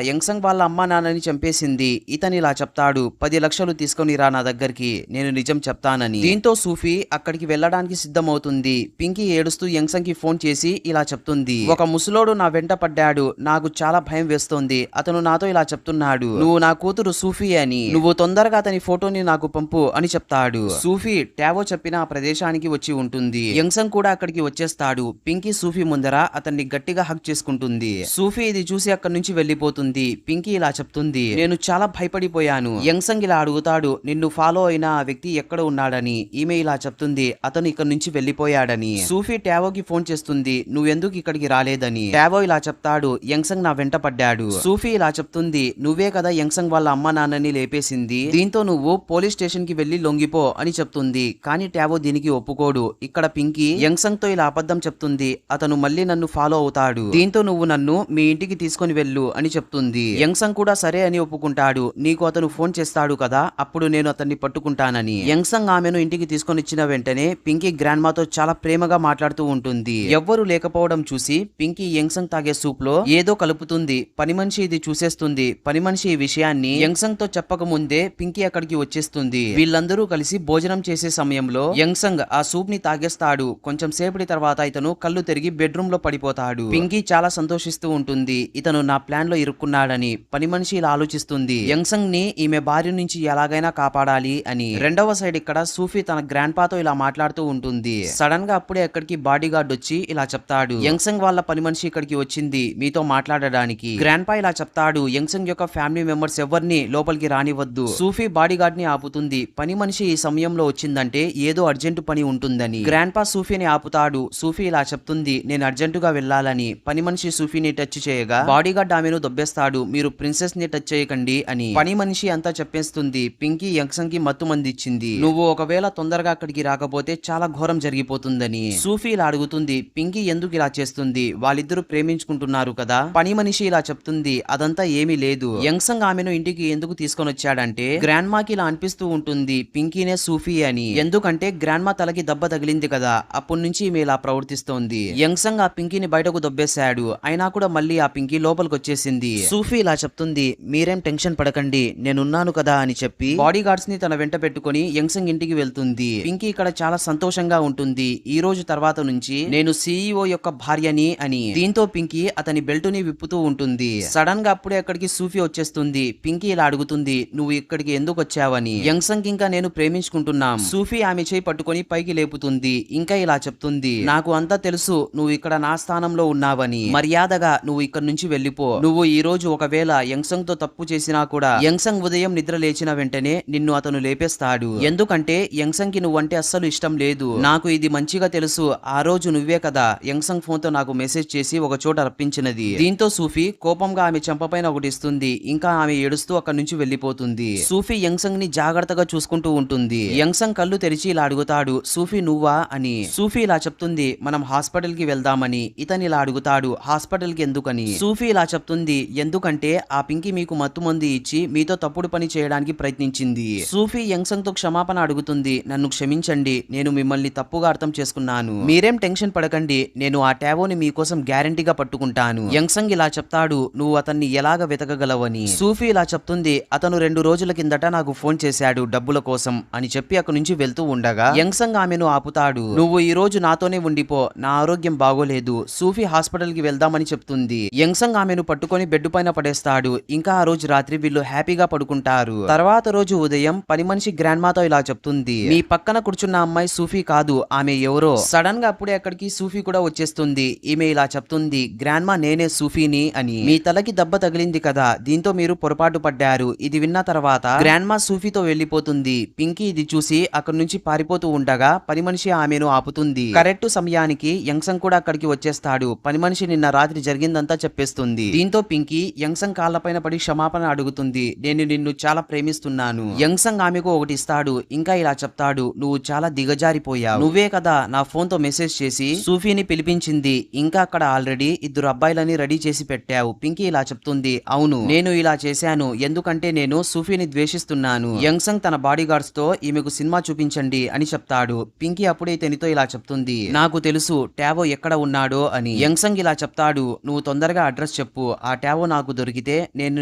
యంగ్సంగ్ వాళ్ళ అమ్మా నాన్నని చంపేసింది. ఇతను ఇలా చెప్తాడు, 10 లక్షలు తీసుకొని రా నా దగ్గరికి, నేను నిజం చెప్తానని. దీంతో సూఫీ అక్కడికి వెళ్ళడానికి సిద్ధమవుతుంది. పింకీ ఏడుస్తూ యంగ్సంగ్ కి ఫోన్ చేసి ఇలా చెప్తుంది, ఒక ముసలోడు నా వెంట పడ్డాడు, నాకు చాలా భయం వేస్తోంది. అతను నాతో ఇలా చెప్తున్నాడు, నువ్వు నా కూతురు సూఫీ అని, నువ్వు తొందరగా అతని ఫోటోని నాకు పంపు అని చెప్తాడు. సూఫీ టావో చెప్పిన ఆ ప్రదేశానికి వచ్చి ఉంటుంది. యంగ్సంగ్ కూడా అక్కడికి వచ్చేస్తాడు. పింకీ సూఫీ ముందర అతన్ని గట్టిగా హక్ చేసుకుంటుంది. సూఫీ ఇది చూసి అక్కడి నుంచి వెళ్లిపోతుంది. పింకీ ఇలా చెప్తుంది, నేను చాలా భయపడిపోయాను. యంగ్సంగ్ ఇలా అడుగుతాడు, నిన్ను ఫాలో అయిన ఆ వ్యక్తి ఎక్కడ ఉన్నాడని. ఈమె ఇలా చెప్తుంది, అతను ఇక్కడ నుంచి వెళ్లిపోయాడని. సూఫీ టావోకి ఫోన్ చేస్తుంది, నువ్వెందుకు ఇక్కడికి రాలేదని. టావో ఇలా చెప్తాడు, యంగ్సంగ్ నా వెంట పడ్డాడు. సూఫీ ఇలా చెప్తుంది, నువ్వే కదా యంగ్సంగ్ వాళ్ళ అమ్మ నాన్నని లేపేసింది, దీంతో నువ్వు పోలీస్ స్టేషన్ కి వెళ్లి లొంగిపో అని చెప్తుంది. కానీ టావో దీనికి ఒప్పుకోడు. ఇక్కడ పింకీ యంగ్సంగ్ తో ఇలా అబద్ధం చెప్తుంది, అతను మళ్ళీ నన్ను ఫాలో అవుతాడు, దీంతో నువ్వు నన్ను మీ ఇంటికి తీసుకొని వెళ్ళు అని చెప్తుంది. యంగ్సంగ్ కూడా సరే అని ఒప్పుకుంటాడు. నీకు అతను ఫోన్ చేస్తాడు కదా, అప్పుడు నేను అతన్ని పట్టుకుంటానని. యంగ్సంగ్ ఆమెను ఇంటికి తీసుకొని ఇచ్చిన వెంటనే పింకీ గ్రాండ్ మాతో చాలా ప్రేమగా మాట్లాడుతూ ఉంటుంది. ఎవ్వరు లేకపోవడం చూసి పింకీ యంగ్సంగ్ తాగే సూప్ లో ఏదో కలుపుతుంది. పని మనిషి ఇది చూసేస్తుంది. పని మనిషి ఈ విషయాన్ని యంగ్సంగ్ తో చెప్పక ముందే పింకీ అక్కడికి వచ్చేస్తుంది. వీళ్ళందరూ కలిసి భోజనం చేసే సమయంలో యంగ్సంగ్ ఆ సూప్ ని తాగేస్తాడు. కొంచెం సేపటి తర్వాత ఇతను కళ్ళు తిరిగి బెడ్రూమ్ లో పడిపోతాడు. పింకీ చాలా సంతోషిస్తూ ఉంటుంది. ఇతను నా ప్లాన్ లో ఇరుక్కున్నాడని. పని మనిషి ఇలా ఆలోచిస్తుంది, యంగ్సంగ్ ని ఈమె భార్య నుంచి ఎలాగైనా కాపాడాలి అని. రెండవ సైడ్ ఇక్కడ సూఫీ తన గ్రాండ్ పాతో ఇలా మాట్లాడుతూ ఉంటుంది. సడన్ గా అప్పుడే అక్కడికి బాడీ గార్డ్ వచ్చి ఇలా చెప్తాడు, యంగ్సంగ్ వాళ్ళ పని మనిషి ఇక్కడికి వచ్చింది మీతో మాట్లాడడానికి. గ్రాండ్ పా ఇలా చెప్తాడు, యంగ్సంగ్ యొక్క ఫ్యామిలీ మెంబర్స్ ఎవరిని లోపలికి రానివద్దు. సూఫీ బాడీ గార్డ్ ని ఆపుతుంది. పని మనిషి ఈ సమయంలో వచ్చిందంటే ఏదో అర్జెంటు పని ఉంటుందని. గ్రాండ్ పా సూఫీని ఆపుతాడు. సూఫీ ఇలా చెప్తుంది, నేను అర్జెంటుగా వెళ్ళాలని. పని మనిషి సూఫీని టచ్ చేయగా బాడీ గార్డ్ ఆమెను దొబ్బేస్తాడు, మీరు ప్రిన్సెస్ ని టచ్ చేయకండి అని. పని మనిషి అంతా చెప్పేస్తుంది. పింకీ యంగ్సంగ్ కి మత్తు మంది ఇచ్చింది, నువ్వు ఒకవేళ తొందరగా అక్కడికి రాకపోతే చాలా ఘోరం జరిగిపోతుందని. సూఫీ ఇలా అడుగుతుంది, పింకీ ఎందుకు ఇలా చేస్తుంది, వాళ్ళిద్దరూ ప్రేమించుకుంటున్నారు కదా. పని మనిషి ఇలా చెప్తుంది, అదంతా ఏమీ లేదు. యంగ్సంగ్ ఆమెను ఇంటికి ఎందుకు తీసుకొని వచ్చాడంటే గ్రాండ్ మాకి ఇలా అనిపిస్తూ ఉంటుంది పింకీనే సూఫీ అని. ఎందుకంటే గ్రాండ్ మా తలకి దెబ్బ తగిలింది కదా, అప్పటి నుంచి ఈమె ఇలా ప్రవర్తిస్తోంది. యంగ్సంగ్ ఆ పింకీని బయటకు దొబ్బేశాడు. అయినా కూడా మళ్ళీ ఆ పింకీ లోపలికి వచ్చేసింది. సూఫీ ఇలా చెప్తుంది, మీరేం టెన్షన్ పడకండి, నేనున్నాను కదా అని చెప్పి బాడీ గార్డ్స్ ని తన వెంట పెట్టుకుని యంగ్సంగ్ ఇంటికి వెళ్తుంది. పింకీ ఇక్కడ చాలా సంతోషంగా ఉంటుంది. ఈ రోజు తర్వాత నుంచి నేను CEO యొక్క భార్యని అని. దీంతో పింకీ అతని బెల్ట్ ని విప్పుతూ ఉంటుంది. సడన్ గా అప్పుడే అక్కడికి సూఫీ వచ్చేస్తుంది. పింకీ ఇలా అడుగుతుంది, నువ్వు ఇక్కడికి ఎందుకు వచ్చావని. యంగ్సంగ్ ఇంకా నేను ప్రేమించుకుంటున్నాం. సూఫీ ఆమె చేయి పట్టుకొని పైకి లేపుతుంది. ఇంకా ఇలా చెప్తుంది, నాకు అంతా తెలుసు, నువ్వు ఇక్కడ నా స్థానంలో ఉన్నావని. మర్యాదగా నువ్వు ఇక్కడ నుంచి వెళ్ళిపో. నువ్వు ఈ రోజు ఒకవేళ యంగ్సంగ్ తో తప్పు చేసినా కూడా యంగ్సంగ్ ఉదయం నిద్ర లేచిన వెంటనే నిన్ను అతను లేపేస్తాడు. ఎందుకంటే యంగ్సంగ్ కి నువ్వంటే అస్సలు ఇష్టం లేదు. నాకు ఇది మంచిగా తెలుసు. ఆ రోజు నువ్వే కదా యంగ్సంగ్ ఫోన్ తో నాకు మెసేజ్ చేసి ఒక చోట రప్పించినది. దీంతో సూఫీ కోపంగా ఆమె చెంపపైన ఒకటి ఇస్తుంది. ఇంకా ఆమె ఏడుస్తూ అక్కడి నుంచి వెళ్లిపోతుంది. సూఫీ యంగ్సంగ్ ని జాగ్రత్తగా చూసుకుంటూ ఉంటుంది. యంగ్సంగ్ కళ్ళు తెరిచి ఇలా అడుగుతాడు, సూఫీ నువ్వా అని. సూఫీ ఇలా చెప్తుంది, మనం హాస్పిటల్ కి వెళ్దామని. ఇతను ఇలా అడుగుతాడు, హాస్పిటల్ కి ఎందుకని. సూఫీ ఇలా చెప్తుంది, ఎందుకంటే ఆ పింకీ మీకు మత్తు మంది ఇచ్చి మీతో తప్పుడు పని చేయడానికి ప్రయత్నించింది. సూఫీ యంగ్సంగ్ తో క్షమాపణ అడుగుతుంది, నన్ను క్షమించండి, నేను మిమ్మల్ని తప్పుగా అర్థం చేసుకున్నాను. మీరేం టెన్షన్ పడకండి, నేను ఆ టావోని మీకోసం గ్యారంటీగా పట్టుకుంటాను. యంగ్సంగ్ ఇలా చెప్తాడు, నువ్వు అతన్ని ఎలాగ వెతకగలవని. సూఫీ ఇలా చెప్తుంది, అతను 2 రోజుల కిందట నాకు ఫోన్ చేశాడు డబ్బుల కోసం అని చెప్పి అక్కడి నుంచి వెళ్తూ ఉండగా యంగ్సంగ్ ఆమెను ఆపుతాడు. నువ్వు ఈ రోజు నాతోనే ఉండిపో, నా ఆరోగ్యం బాగోలేదు. సూఫీ హాస్పిటల్ కి వెళ్దామని చెప్తుంది. యంగ్సంగ్ ఆమెను పట్టుకొని బెడ్ పైన పడేస్తాడు. ఇంకా ఆ రోజు రాత్రి వీళ్ళు హ్యాపీగా పడుకుంటారు. తర్వాత రోజు ఉదయం పని మనిషి గ్రాండ్ మాతో ఇలా చెప్తుంది, మీ పక్కన కూర్చున్న అమ్మాయి సూఫీ కాదు, ఆమె ఎవరో. సడన్ గా అప్పుడే అక్కడికి సూఫీ కూడా వచ్చేస్తుంది. ఈమె ఇలా చెప్తుంది, గ్రాండ్ మా నేనే సూఫీని అని. మీ తలకి దెబ్బ తగిలింది కదా, దీంతో మీరు పొరపాటు పడ్డారు. ఇది విన్న తర్వాత గ్రాండ్ మా సూఫీతో వెళ్లిపోతుంది. పింకీ ఇది చూసి అక్కడి నుంచి పారిపోతూ ఉండగా పని మనిషి ఆమెను ఆపుతుంది. కరెక్ట్ సమయానికి యంగ్సంగ్ కూడా అక్కడికి వచ్చేస్తాడు. పని మనిషి నిన్న రాత్రి జరిగిందంతా చెప్పేస్తుంది. దీంతో పింకీ యంగ్సంగ్ కాళ్లపైన పడి క్షమాపణ అడుగుతుంది, నేను నిన్ను చాలా ప్రేమిస్తున్నాను. యంగ్సంగ్ ఆమెకు ఒకటి ఇస్తాడు. ఇంకా ఇలా చెప్తాడు, నువ్వు చాలా దిగజారిపోయావు. నువ్వే కదా నా ఫోన్ తో మెసేజ్ చేసి సూఫీని పిలిపించింది. ఇంకా అక్కడ ఆల్రెడీ 2 అబ్బాయిలని రెడీ చేసి పెట్టావు. పింకీ ఇలా చెప్తుంది, అవును నేను ఇలా చేశాను, ఎందుకంటే నేను సూఫీని ద్వేషిస్తున్నాను. యంగ్సంగ్ తన బాడీ గార్డ్స్ తో ఈమెకు సినిమా చూపించండి అని చెప్తాడు. పింకీ అప్పుడే ఇతనితో ఇలా చెప్తుంది, నాకు తెలుసు టావో ఎక్కడ ఉన్నాడో అని. యంగ్సంగ్ ఇలా చెప్తాడు, నువ్వు తొందరగా అడ్రస్ చెప్పు, ఆ టావో నాకు దొరికితే నేను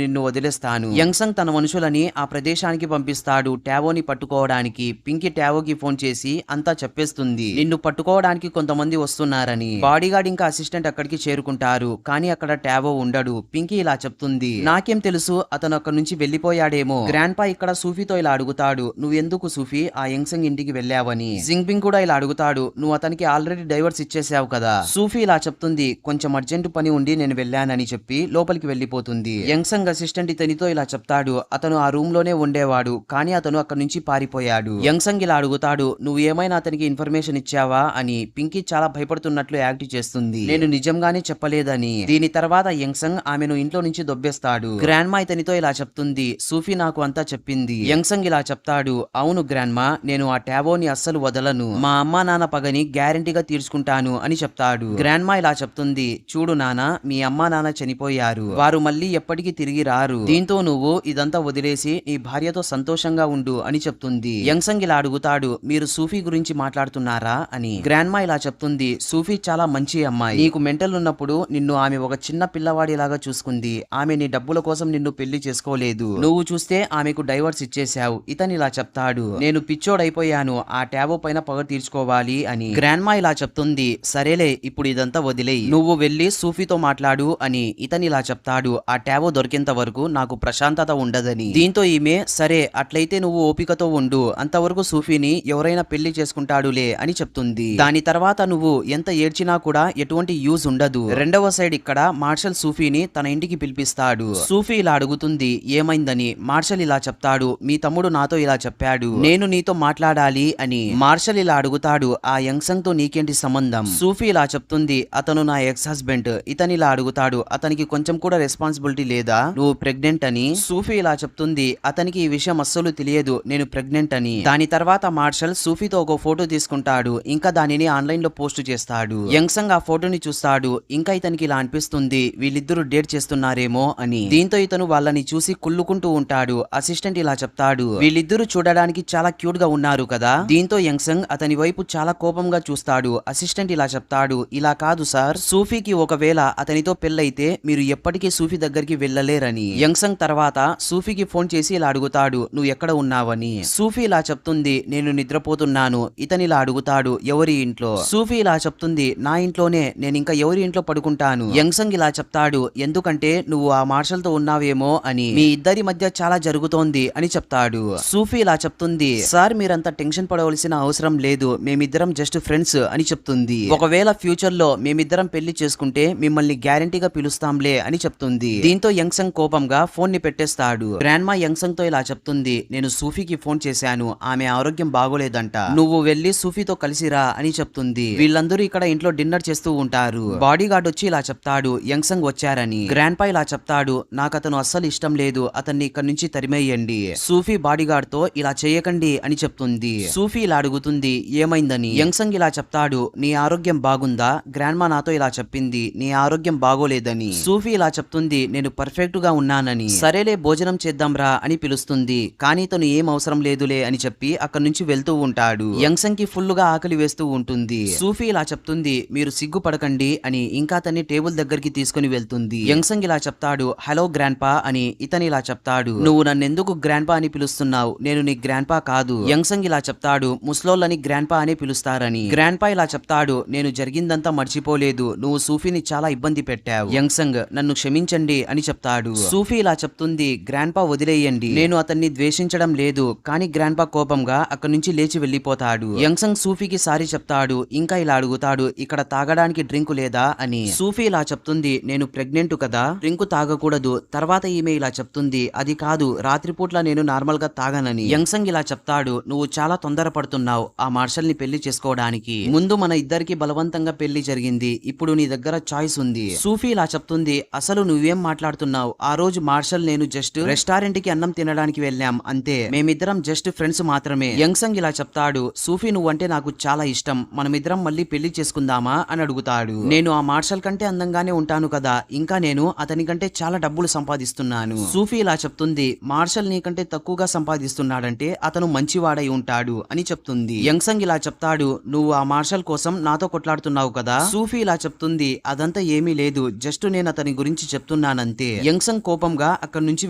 నిన్ను వదిలేస్తాను. యంగ్సంగ్ తన మనుషులని ఆ ప్రదేశానికి పంపిస్తాడు టావోని పట్టుకోవడానికి. పింకీ టావోకి ఫోన్ చేసి అంతా చెప్పేస్తుంది, నిన్ను పట్టుకోవడానికి కొంతమంది వస్తున్నారని. బాడీగార్డ్ ఇంకా అసిస్టెంట్ అక్కడికి చేరుకుంటారు, కానీ అక్కడ టావో ఉండడు. పింకీ ఇలా చెప్తుంది, నాకేం తెలుసు, అతను అక్కడి నుంచి వెళ్లిపోయాడేమో. గ్రాండ్ పా ఇక్కడ సూఫీతో ఇలా అడుగుతాడు, నువ్వెందుకు సూఫీ ఆ యంగ్సంగ్ ఇంటికి వెళ్ళావని. జింగ్పింగ్ కూడా ఇలా అడుగుతాడు, నువ్వు అతనికి ఆల్రెడీ డైవర్స్ ఇచ్చేసావు కదా. సూఫీ ఇలా చెప్తుంది, కొంచెం అర్జెంట్ పని ఉండి నేను వెళ్ళానని చెప్పి లోపలికి వెళ్లిపోతుంది. యంగ్సంగ్ అసిస్టెంట్ ఇతనితో ఇలా చెప్తాడు, అతను ఆ రూమ్ లోనే ఉండేవాడు, కానీ అతను అక్కడి నుంచి పారిపోయాడు. యంగ్సంగ్ ఇలా అడుగుతాడు, నువ్వు ఏమైనా అతనికి ఇన్ఫర్మేషన్ ఇచ్చావా అని. పింకీ చాలా భయపడుతున్నట్లు యాక్ట్ చేస్తుంది, నేను నిజంగానే చెప్పలేదని. దీని తర్వాత యంగ్సంగ్ ఆమెను ఇంట్లో నుంచి దొబ్బేస్తాడు. గ్రాండ్ మా ఇతనితో ఇలా చెప్తుంది, సూఫీ నాకు అంతా చెప్పింది. యంగ్సంగ్ ఇలా చెప్తాడు, అవును గ్రాండ్ మా, నేను ఆ టావోని అస్సలు వదలను, మా అమ్మా నాన్న పగని గ్యారంటీగా తీర్చుకుంటాను అని చెప్తాడు. గ్రాండ్ మా ఇలా చెప్తుంది, చూడు నాన్న, మీ అమ్మా నాన్న చనిపోయారు, వారు మళ్ళీ ఎప్పటికీ తిరిగి రారు, దీంతో నువ్వు ఇదంతా వదిలేసి నీ భార్యతో సంతోషంగా ఉండు అని చెప్తుంది. యంగ్సంగ్ ఇలా అడుగుతాడు, మీరు సూఫీ గురించి మాట్లాడుతున్నారా అని. గ్రాండ్ మా ఇలా చెప్తుంది, సూఫీ చాలా మంచి అమ్మాయి, నీకు మెంటల్ ఉన్నప్పుడు నిన్ను ఆమె ఒక చిన్న పిల్లవాడిలాగా చూసుకుంది, ఆమె నీ డబ్బుల కోసం నిన్ను పెళ్లి చేసుకోలేదు, నువ్వు చూస్తే ఆమెకు డైవర్స్ ఇచ్చేశావు. ఇతను ఇలా చెప్తాడు, నేను పిచ్చోడైపోయాను, ఆ టావో పైన పగ తీర్చుకోవాలి అని. గ్రాండ్ మా ఇలా చెప్తుంది, సరేలే ఇప్పుడు ఇదంతా వదిలేయి, నువ్వు వెళ్ళి సూఫీతో మాట్లాడు అని. ఇతను ఇలా చెప్తాడు, ఆ టావో దొరికేంత వరకు నాకు ప్రశాంతత ఉండదని. దీంతో ఈమె, సరే అట్లయితే నువ్వు ఓపికతో ఉండు, అంతవరకు సూఫీని ఎవరైనా పెళ్లి చేసుకుంటాడులే అని చెప్తుంది. దాని తర్వాత నువ్వు ఎంత ఏడ్చినా కూడా ఎటువంటి యూజ్ ఉండదు. రెండవ సైడ్ ఇక్కడ మార్షల్ సూఫీని తన ఇంటికి పిలిపిస్తాడు. సూఫీ ఇలా అడుగుతుంది, ఏమైందని. మార్షల్ ఇలా చెప్తాడు, మీ తమ్ముడు నాతో ఇలా చెప్పాడు, నేను నీతో మాట్లాడాలి అని. మార్షల్ ఇలా అడుగుతాడు, ఆ యంగ్సంగ్ తో నీకేంటి సంబంధం. సూఫీ ఇలా చెప్తుంది, అతను నా ఎక్స్ హస్బెండ్. ఇతను ఇలా అడుగుతాడు, అతనికి కొంచెం కూడా రెస్పాన్సిబిలిటీ లేదా, నువ్వు ప్రెగ్నెంట్ అని. సూఫీ ఇలా చెప్తుంది, అతనికి ఈ విషయం అస్సలు తెలియదు, నేను ప్రెగ్నెంట్ అని. దాని తర్వాత మార్షల్ సూఫీతో ఒక ఫోటో తీసుకుంటాడు, ఇంకా దానిని ఆన్లైన్ లో పోస్ట్ చేస్తాడు. యంగ్సంగ్ ఆ ఫోటోని చూస్తాడు, ఇంకా ఇతనికి ఇలా అనిపిస్తుంది, వీళ్ళిద్దరూ డేట్ చేస్తున్నారేమో అని. దీంతో ఇతను వాళ్ళని చూసి కుళ్ళుకుంటూ ఉంటాడు. అసిస్టెంట్ ఇలా చెప్తాడు, వీళ్ళిద్దరూ చూడడానికి చాలా క్యూట్ గా ఉన్నారు కదా. దీంతో యంగ్సంగ్ అతని వైపు చాలా కోపంగా చూస్తాడు. అసిస్టెంట్ ఇలా చెప్తాడు, ఇలా కాదు సార్, సూఫీకి ఒకవేళ అతనితో పెళ్ళైతే మీరు ఎప్పటికీ సూఫీ దగ్గరికి వెళ్ళలేరని. యంగ్సంగ్ తర్వాత సూఫీకి ఫోన్ చేసి ఇలా అడుగుతాడు, నువ్వు ఎక్కడ ఉన్నావని. సూఫీ ఇలా చెప్తుంది, నేను నిద్రపోతున్నాను. ఇతను ఇలా అడుగుతాడు, ఎవరి ఇంట్లో. సూఫీ ఇలా చెప్తుంది, నా ఇంట్లోనే, నేను ఇంకా ఎవరి ఇంట్లో పడుకుంటాను. యంగ్సంగ్ ఇలా చెప్తాడు, ఎందుకంటే నువ్వు ఆ మార్షల్ తో ఉన్నావేమో అని, మీ ఇద్దరి మధ్య చాలా జరుగుతోంది అని చెప్తాడు. సూఫీ ఇలా చెప్తుంది, సార్ మీరంతా టెన్షన్ పడవలసిన అవసరం లేదు, మేమిద్దరం జస్ట్ ఫ్రెండ్స్ అని చెప్తుంది. ఒకవేళ ఫ్యూచర్ లో మేమిద్దరం పెళ్లి చేసుకుంటే మిమ్మల్ని గ్యారంటీగా పిలుస్తాంలే అని చెప్తుంది. దీంతో యంగ్సంగ్ కోపంగా ఫోన్ ని పెట్టేస్తాడు. గ్రాండ్ మా యంగ్సంగ్ తో ఇలా చెప్తుంది, నేను సూఫీకి ఫోన్ చేశాను, ఆమె ఆరోగ్యం బాగోలేదంట, నువ్వు వెళ్లి సూఫీతో కలిసిరా అని చెప్తుంది. వీళ్ళందరూ ఇక్కడ ఇంట్లో డిన్నర్ చేస్తూ ఉంటారు. బాడీ గార్డ్ వచ్చి ఇలా చెప్తాడు, యంగ్సంగ్ వచ్చారని. గ్రాండ్ పా ఇలా చెప్తాడు, నాకు అతను అస్సలు ఇష్టం లేదు, అతన్ని ఇక్కడ నుంచి తరిమేయండి. సూఫీ బాడీ గార్డ్ తో ఇలా చేయకండి అని చెప్తుంది. సూఫీ ఇలా అడుగుతుంది, ఏమైందని. యంగ్సంగ్ ఇలా చెప్తాడు, నీ ఆరోగ్యం బాగుందా. గ్రాండ్ మా నాతో ఇలా చెప్పింది, నీ ఆరోగ్యం బాగోలేదని. సూఫీ ఇలా చెప్తుంది, నేను పర్ఫెక్ట్ గా ఉన్నానని. సరేలే భోజనం చేద్దాంరా అని పిలుస్తుంది, కానీ తను ఏం అవసరం లేదులే అని చెప్పి అక్కడి నుంచి వెళ్తూ ఉంటాడు. యంగ్సంగ్ కి ఫుల్ గా ఆకలి వేస్తూ ఉంటుంది. సూఫీ ఇలా చెప్తుంది, మీరు సిగ్గుపడకండి అని, ఇంకా తన్ని టేబుల్ దగ్గరికి తీసుకుని వెళ్తుంది. యంగ్సంగ్ ఇలా చెప్తాడు, హలో గ్రాండ్ పా అని. ఇతను ఇలా చెప్తాడు, నువ్వు నన్నెందుకు గ్రాండ్ పా అని పిలుస్తున్నావు, నేను నీ గ్రాండ్ పా కాదు. యంగ్సంగ్ ఇలా చెప్తాడు, ముస్లోళ్ళని గ్రాండ్ పా అని పిలుస్తారని. గ్రాండ్ పా ఇలా చెప్తాడు, నేను జరిగిందంతా మర్చిపోలేదు, నువ్వు సూఫీని చాలా ఇబ్బంది పెట్టావు. యంగ్సంగ్ నన్ను క్షమించండి అని చెప్తాడు. సూఫీ ఇలా చెప్తుంది, గ్రాండ్ పా వదిలేయండి, నేను అతన్ని ద్వేషించడం లేదు, కానీ గ్రాండ్ పా కోపంగా అక్కడి నుంచి లేచి వెళ్లిపోతాడు. యంగ్సంగ్ సూఫీకి సారీ చెప్తాడు, ఇంకా ఇలా అడుగుతాడు, ఇక్కడ తాగడానికి డ్రింక్ లేదా అని. సూఫీ ఇలా చెప్తుంది, నేను ప్రెగ్నెంట్ కదా, డ్రింక్ తాగకూడదు. తర్వాత ఈమె ఇలా చెప్తుంది, అది కాదు, రాత్రిపూట్ల నేను నార్మల్ గా తాగనని. యంగ్సంగ్ ఇలా చెప్తాడు, నువ్వు చాలా తొందరపడుతున్నావు ఆ మార్షల్ ని పెళ్లి చేసుకోవడానికి, ముందు మన ఇద్దరికి బలవంతంగా పెళ్లి జరిగింది, ఇప్పుడు నీ దగ్గర చాయిస్ ఉంది. సూఫీ ఇలా చెప్తుంది, అసలు నువ్వేం మాట్లాడుతున్నావు, ఆ రోజు మార్షల్ నేను జస్ట్ రెస్టారెంట్ కి అన్నం తినడానికి వెళ్ళాం అంతే, మేమిద్దరం జస్ట్ ఫ్రెండ్స్ మాత్రమే. యంగ్సంగ్ ఇలా చెప్తాడు, సూఫీ నువ్వంటే నాకు చాలా ఇష్టం, మనమిద్దరం మళ్ళీ పెళ్లి చేసుకుందామా అని అడుగుతాడు. నేను ఆ మార్షల్ కంటే అందంగానే ఉంటాను కదా, ఇంకా నేను అతని కంటే చాలా డబ్బులు సంపాదిస్తున్నాను. సూఫీ ఇలా చెప్తుంది, మార్షల్ నీకంటే తక్కువగా సంపాదిస్తున్నాడంటే అతను మంచివాడై ఉంటాడు, చేశాడు అని చెప్తుంది. యంగ్సంగ్ ఇలా చెప్తాడు, నువ్వు ఆ మార్షల్ కోసం నాతో కొట్లాడుతున్నావు కదా. సూఫీ ఇలా చెప్తుంది, అదంతా ఏమీ లేదు, జస్ట్ నేను అతని గురించి చెప్తున్నానంతే. యంగ్సంగ్ కోపంగా అక్కడి నుంచి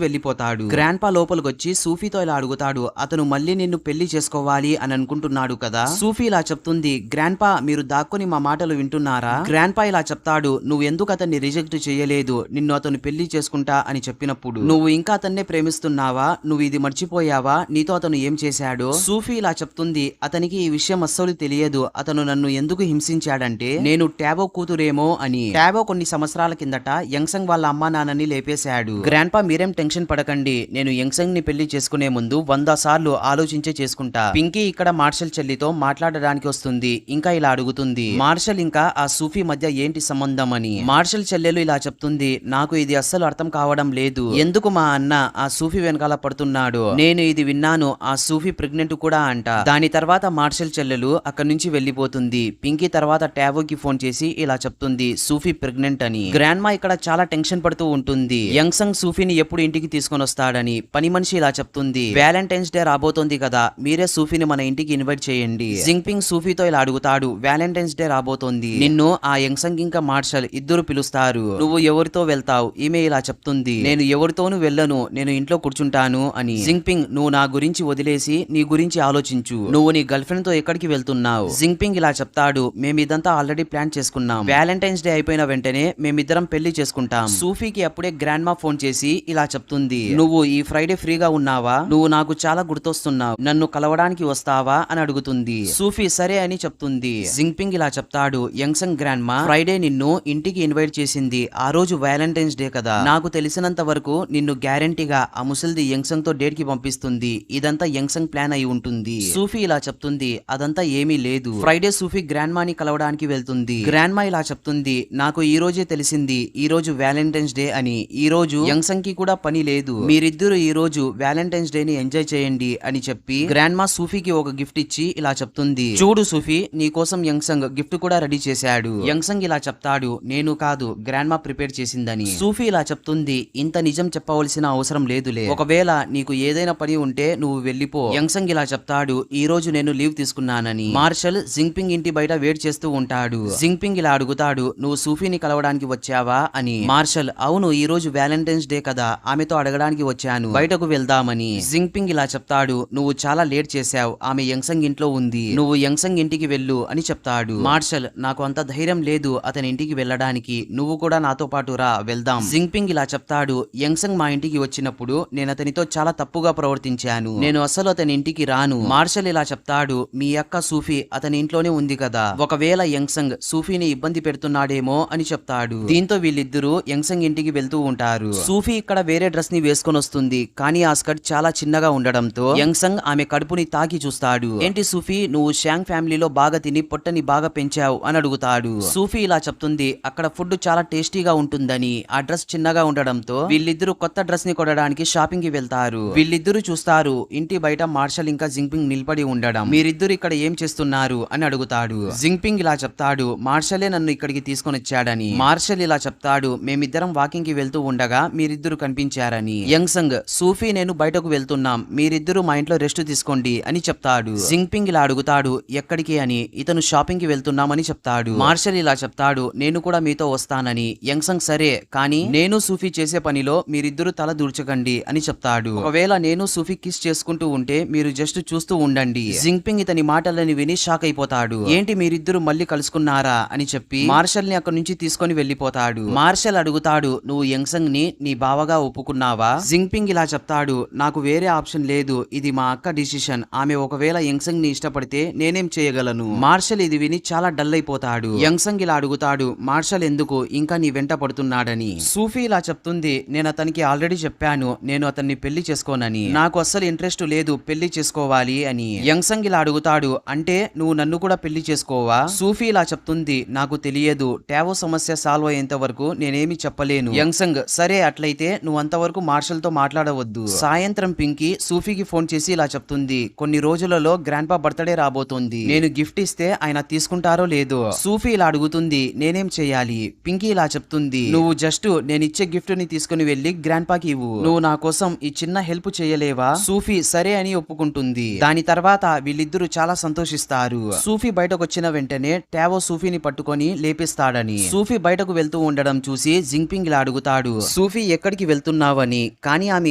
వెళ్లిపోతాడు. గ్రాండ్ పా లోపలికొచ్చి సూఫీతో ఇలా అడుగుతాడు, అతను మళ్ళీ నిన్ను పెళ్లి చేసుకోవాలి అని అనుకుంటున్నాడు కదా. సూఫీ ఇలా చెప్తుంది, గ్రాండ్ పా మీరు దాక్కుని మా మాటలు వింటున్నారా. గ్రాండ్ పా ఇలా చెప్తాడు, నువ్వు ఎందుకు అతన్ని రిజెక్ట్ చేయలేదు, నిన్ను అతను పెళ్లి చేసుకుంటా అని చెప్పినప్పుడు నువ్వు ఇంకా అతన్నే ప్రేమిస్తున్నావా, నువ్వు ఇది మర్చిపోయావా, నీతో అతను ఏం చేశాడో. సూఫీ ఇలా చెప్తుంది, అతనికి ఈ విషయం అస్సలు తెలియదు, అతను నన్ను ఎందుకు హింసించాడంటే నేను టాబో కూతురేమో అని. టాబో కొన్ని సంవత్సరాల కిందట యంగ్సంగ్ వాళ్ళ అమ్మా నాన్నని లేపేశాడు. గ్రాండ్ పా మీరేం టెన్షన్ పడకండి, నేను యంగ్సంగ్ ని పెళ్లి చేసుకునే ముందు 100 సార్లు ఆలోచించే చేసుకుంటా. పింకీ ఇక్కడ మార్షల్ చెల్లితో మాట్లాడడానికి వస్తుంది. ఇంకా ఇలా అడుగుతుంది, మార్షల్ ఇంకా ఆ సూఫీ మధ్య ఏంటి సంబంధం అని. మార్షల్ చెల్లెలు ఇలా చెప్తుంది, నాకు ఇది అస్సలు అర్థం కావడం లేదు, ఎందుకు మా అన్న ఆ సూఫీ వెనకాల పడుతున్నాడు. నేను ఇది విన్నాను, ఆ సూఫీ ప్రెగ్నెంట్ కూడా అంట. దాని తర్వాత మార్షల్ చెల్లెలు అక్కడి నుంచి వెళ్లిపోతుంది. పింకీ తర్వాత టావోకి ఫోన్ చేసి ఇలా చెప్తుంది, సూఫీ ప్రెగ్నెంట్ అని. గ్రాండ్ మా ఇక్కడ చాలా టెన్షన్ పడుతూ ఉంటుంది. యంగ్సంగ్ సూఫీని ఎప్పుడు ఇంటికి తీసుకొని వస్తాడని. పని మనిషి ఇలా చెప్తుంది, వ్యాలంటైన్స్ డే రాబోతోంది కదా, మీరే సూఫీని మన ఇంటికి ఇన్వైట్ చేయండి. జింగ్పింగ్ సూఫీతో ఇలా అడుగుతాడు, వ్యాలంటైన్స్ డే రాబోతోంది, నిన్ను ఆ యంగ్సంగ్ ఇంకా మార్షల్ ఇద్దరు పిలుస్తారు, నువ్వు ఎవరితో వెళ్తావు. ఈమె ఇలా చెప్తుంది, నేను ఎవరితోనూ వెళ్ళను, నేను ఇంట్లో కూర్చుంటాను అని. జింగ్పింగ్, నువ్వు నా గురించి వదిలేసి నీ గురించి ఆలోచించు, నువ్వు నీ గర్ల్ ఫ్రెండ్ తో ఎక్కడికి వెళ్తున్నావు. జింగ్పింగ్ ఇలా చెప్తాడు, మేమిదంతా ఆల్రెడీ ప్లాన్ చేసుకున్నాం, వ్యాలంటైన్స్ డే అయిపోయిన వెంటనే మేమిద్దరం పెళ్లి చేసుకుంటాం. సూఫీకి అప్పుడే గ్రాండ్ మా ఫోన్ చేసి ఇలా చెప్తుంది, నువ్వు ఈ ఫ్రైడే ఫ్రీగా ఉన్నావా, నువ్వు నాకు చాలా గుర్తొస్తున్నావు, నన్ను కలవడానికి వస్తావా అని అడుగుతుంది. సూఫీ సరే అని చెప్తుంది. జింగ్పింగ్ ఇలా చెప్తాడు, యంగ్సంగ్ గ్రాండ్ మా ఫ్రైడే నిన్ను ఇంటికి ఇన్వైట్ చేసింది, ఆ రోజు వ్యాలంటైన్స్ డే కదా, నాకు తెలిసినంత వరకు నిన్ను గ్యారంటీగా ఆ ముసలిది యంగ్సంగ్ తో డేట్ కి పంపిస్తుంది, ఇదంతా యంగ్సంగ్ ప్లాన్ అయి ఉంటుంది. సూఫీ ఇలా చెప్తుంది, అదంతా ఏమీ లేదు, ఫ్రైడే సూఫీ గ్రాండ్ మాని కలవడానికి వెళ్తుంది. గ్రాండ్ మా ఇలా చెప్తుంది, నాకు ఈ రోజే తెలిసింది ఈ రోజు వ్యాలంటైన్స్ డే అని, ఈ రోజు యంగ్సంగ్ కి కూడా పని లేదు, మీరిద్దరు ఈ రోజు వ్యాలంటైన్స్ డే ని ఎంజాయ్ చేయండి అని చెప్పి గ్రాండ్ మా సూఫీకి ఒక గిఫ్ట్ ఇచ్చి ఇలా చెప్తుంది, చూడు సూఫీ, నీ కోసం యంగ్సంగ్ గిఫ్ట్ కూడా రెడీ చేశాడు. యంగ్సంగ్ ఇలా చెప్తాడు, నేను కాదు, గ్రాండ్ మా ప్రిపేర్ చేసిందని. సూఫీ ఇలా చెప్తుంది, ఇంత నిజం చెప్పవలసిన అవసరం లేదులే, ఒకవేళ నీకు ఏదైనా పని ఉంటే నువ్వు వెళ్ళిపో. యంగ్సంగ్ ఇలా చెప్తాడు, ఈ రోజు నేను లీవ్ తీసుకున్నానని. మార్షల్ జింగ్పింగ్ ఇంటి బయట వెయిట్ చేస్తూ ఉంటాడు. జింగ్పింగ్ ఇలా అడుగుతాడు, నువ్వు సూఫీని కలవడానికి వచ్చావా అని. మార్షల్, అవును, ఈ రోజు వ్యాలంటైన్స్ డే కదా, ఆమెతో అడగడానికి వచ్చాను, బయటకు వెళ్దామని. జింగ్పింగ్ ఇలా చెప్తాడు, నువ్వు చాలా లేట్ చేశావు, ఆమె యంగ్సంగ్ ఇంట్లో ఉంది, నువ్వు యంగ్సంగ్ ఇంటికి వెళ్ళు అని చెప్తాడు. మార్షల్, నాకు అంత ధైర్యం లేదు అతని ఇంటికి వెళ్ళడానికి, నువ్వు కూడా నాతో పాటు రా, వెళ్దాం. జింగ్పింగ్ ఇలా చెప్తాడు, యంగ్సంగ్ మా ఇంటికి వచ్చినప్పుడు నేను అతనితో చాలా తప్పుగా ప్రవర్తించాను, నేను అసలు అతని ఇంటికి రాను. మార్షల్ ఇలా చెప్తాడు, మీ అక్క సూఫీ అతని ఇంట్లోనే ఉంది కదా, ఒకవేళ యంగ్సంగ్ సూఫీని ఇబ్బంది పెడుతున్నాడేమో అని చెప్తాడు. దీంతో వీళ్ళిద్దరూ యంగ్సంగ్ ఇంటికి వెళ్తూ ఉంటారు. సూఫీ ఇక్కడ వేరే డ్రెస్ ని వేసుకొని వస్తుంది, కానీ ఆ స్కర్ట్ చాలా చిన్నగా ఉండడంతో యంగ్సంగ్ ఆమె కడుపుని తాకి చూస్తాడు. ఏంటి సూఫీ, నువ్వు షాంగ్ ఫ్యామిలీలో బాగా తిని పొట్టని బాగా పెంచావు అని అడుగుతాడు. సూఫీ ఇలా చెప్తుంది, అక్కడ ఫుడ్ చాలా టేస్టీగా ఉంటుందని, ఆ డ్రెస్ చిన్నగా ఉండడంతో వీళ్ళిద్దరూ కొత్త డ్రెస్ ని కొనడానికి షాపింగ్ కి వెళ్తారు. వీళ్ళిద్దరూ చూస్తారు, ఇంటి బయట మార్షల్ ఇంకా జింగ్పింగ్ నిలబడి ఉండడం. మీరిద్దరు ఇక్కడ ఏం చేస్తున్నారు అని అడుగుతాడు. జింగ్పింగ్ ఇలా చెప్తాడు, మార్షలే నన్ను ఇక్కడికి తీసుకొని వచ్చాడని. మార్షల్ ఇలా చెప్తాడు, మేమిద్దరం వాకింగ్ కి వెళ్తూ ఉండగా మీరిద్దరు కనిపించారని. యంగ్సంగ్, సూఫీ నేను బయటకు వెళ్తున్నాం, మీరిద్దరూ మా ఇంట్లో రెస్ట్ తీసుకోండి అని చెప్తాడు. జింగ్పింగ్ ఇలా అడుగుతాడు, ఎక్కడికి అని. ఇతను షాపింగ్ కి వెళ్తున్నామని చెప్తాడు. మార్షల్ ఇలా చెప్తాడు, నేను కూడా మీతో వస్తానని. యంగ్సంగ్, సరే, కానీ నేను సూఫీ చేసే పనిలో మీరిద్దరు తల దూర్చకండి అని చెప్తాడు. ఒకవేళ నేను సూఫీ కిస్ చేసుకుంటూ ఉంటే మీరు జస్ట్ చూస్తూ ఉండండి. జింగ్పింగ్ ఇతని మాటలని విని షాక్ అయిపోతాడు. ఏంటి మీరిద్దరు మళ్ళీ కలుసుకున్నారా అని చెప్పి మార్షల్ ని అక్కడి నుంచి తీసుకొని వెళ్లిపోతాడు. మార్షల్ అడుగుతాడు, నువ్వు యంగ్సంగ్ ని నీ బావగా ఒప్పుకున్నావా. జింగ్పింగ్ ఇలా చెప్తాడు, నాకు వేరే ఆప్షన్ లేదు, ఇది మా అక్క డిసిషన్, ఆమె ఒకవేళ యంగ్సంగ్ ని ఇష్టపడితే నేనేం చేయగలను. మార్షల్ ఇది విని చాలా డల్ అయిపోతాడు. యంగ్సంగ్ ఇలా అడుగుతాడు, మార్షల్ ఎందుకు ఇంకా నీ వెంట పడుతున్నాడని. సూఫీ ఇలా చెప్తుంది, నేను అతనికి ఆల్రెడీ చెప్పాను, నేను అతన్ని పెళ్లి చేసుకోనని, నాకు అస్సలు ఇంట్రెస్ట్ లేదు పెళ్లి చేసుకోవాలి అని. యంగ్సంగ్ ఇలా అడుగుతాడు, అంటే నువ్వు నన్ను కూడా పెళ్లి చేసుకోవా. సూఫీ ఇలా చెప్తుంది, నాకు తెలియదు, టావో సమస్య సాల్వ్ అయ్యేంత వరకు నేనేమి చెప్పలేను. యంగ్సంగ్, సరే అట్లయితే నువ్వు అంతవరకు మార్షల్ తో మాట్లాడవద్దు. సాయంత్రం పింకీ సూఫీకి ఫోన్ చేసి ఇలా చెప్తుంది, కొన్ని రోజులలో గ్రాండ్ పా బర్త్డే రాబోతోంది, నేను గిఫ్ట్ ఇస్తే ఆయన తీసుకుంటారో లేదో. సూఫీ ఇలా అడుగుతుంది, నేనేం చేయాలి. పింకీ ఇలా చెప్తుంది, నువ్వు జస్ట్ నేనిచ్చే గిఫ్ట్ ని తీసుకుని వెళ్లి గ్రాండ్ పాకి ఇవ్వు, నువ్వు నా కోసం ఈ చిన్న హెల్ప్ చేయలేవా. సూఫీ సరే అని ఒప్పుకుంటుంది. దాని దాని తర్వాత వీళ్ళిద్దరూ చాలా సంతోషిస్తారు. సూఫీ బయటకు వచ్చిన వెంటనే టావో సూఫీని పట్టుకొని లేపిస్తాడని. సూఫీ బయటకు వెళ్తూ ఉండడం చూసి జింగ్పింగ్ ఇలా అడుగుతాడు, సూఫీ ఎక్కడికి వెళ్తున్నావని. కానీ ఆమె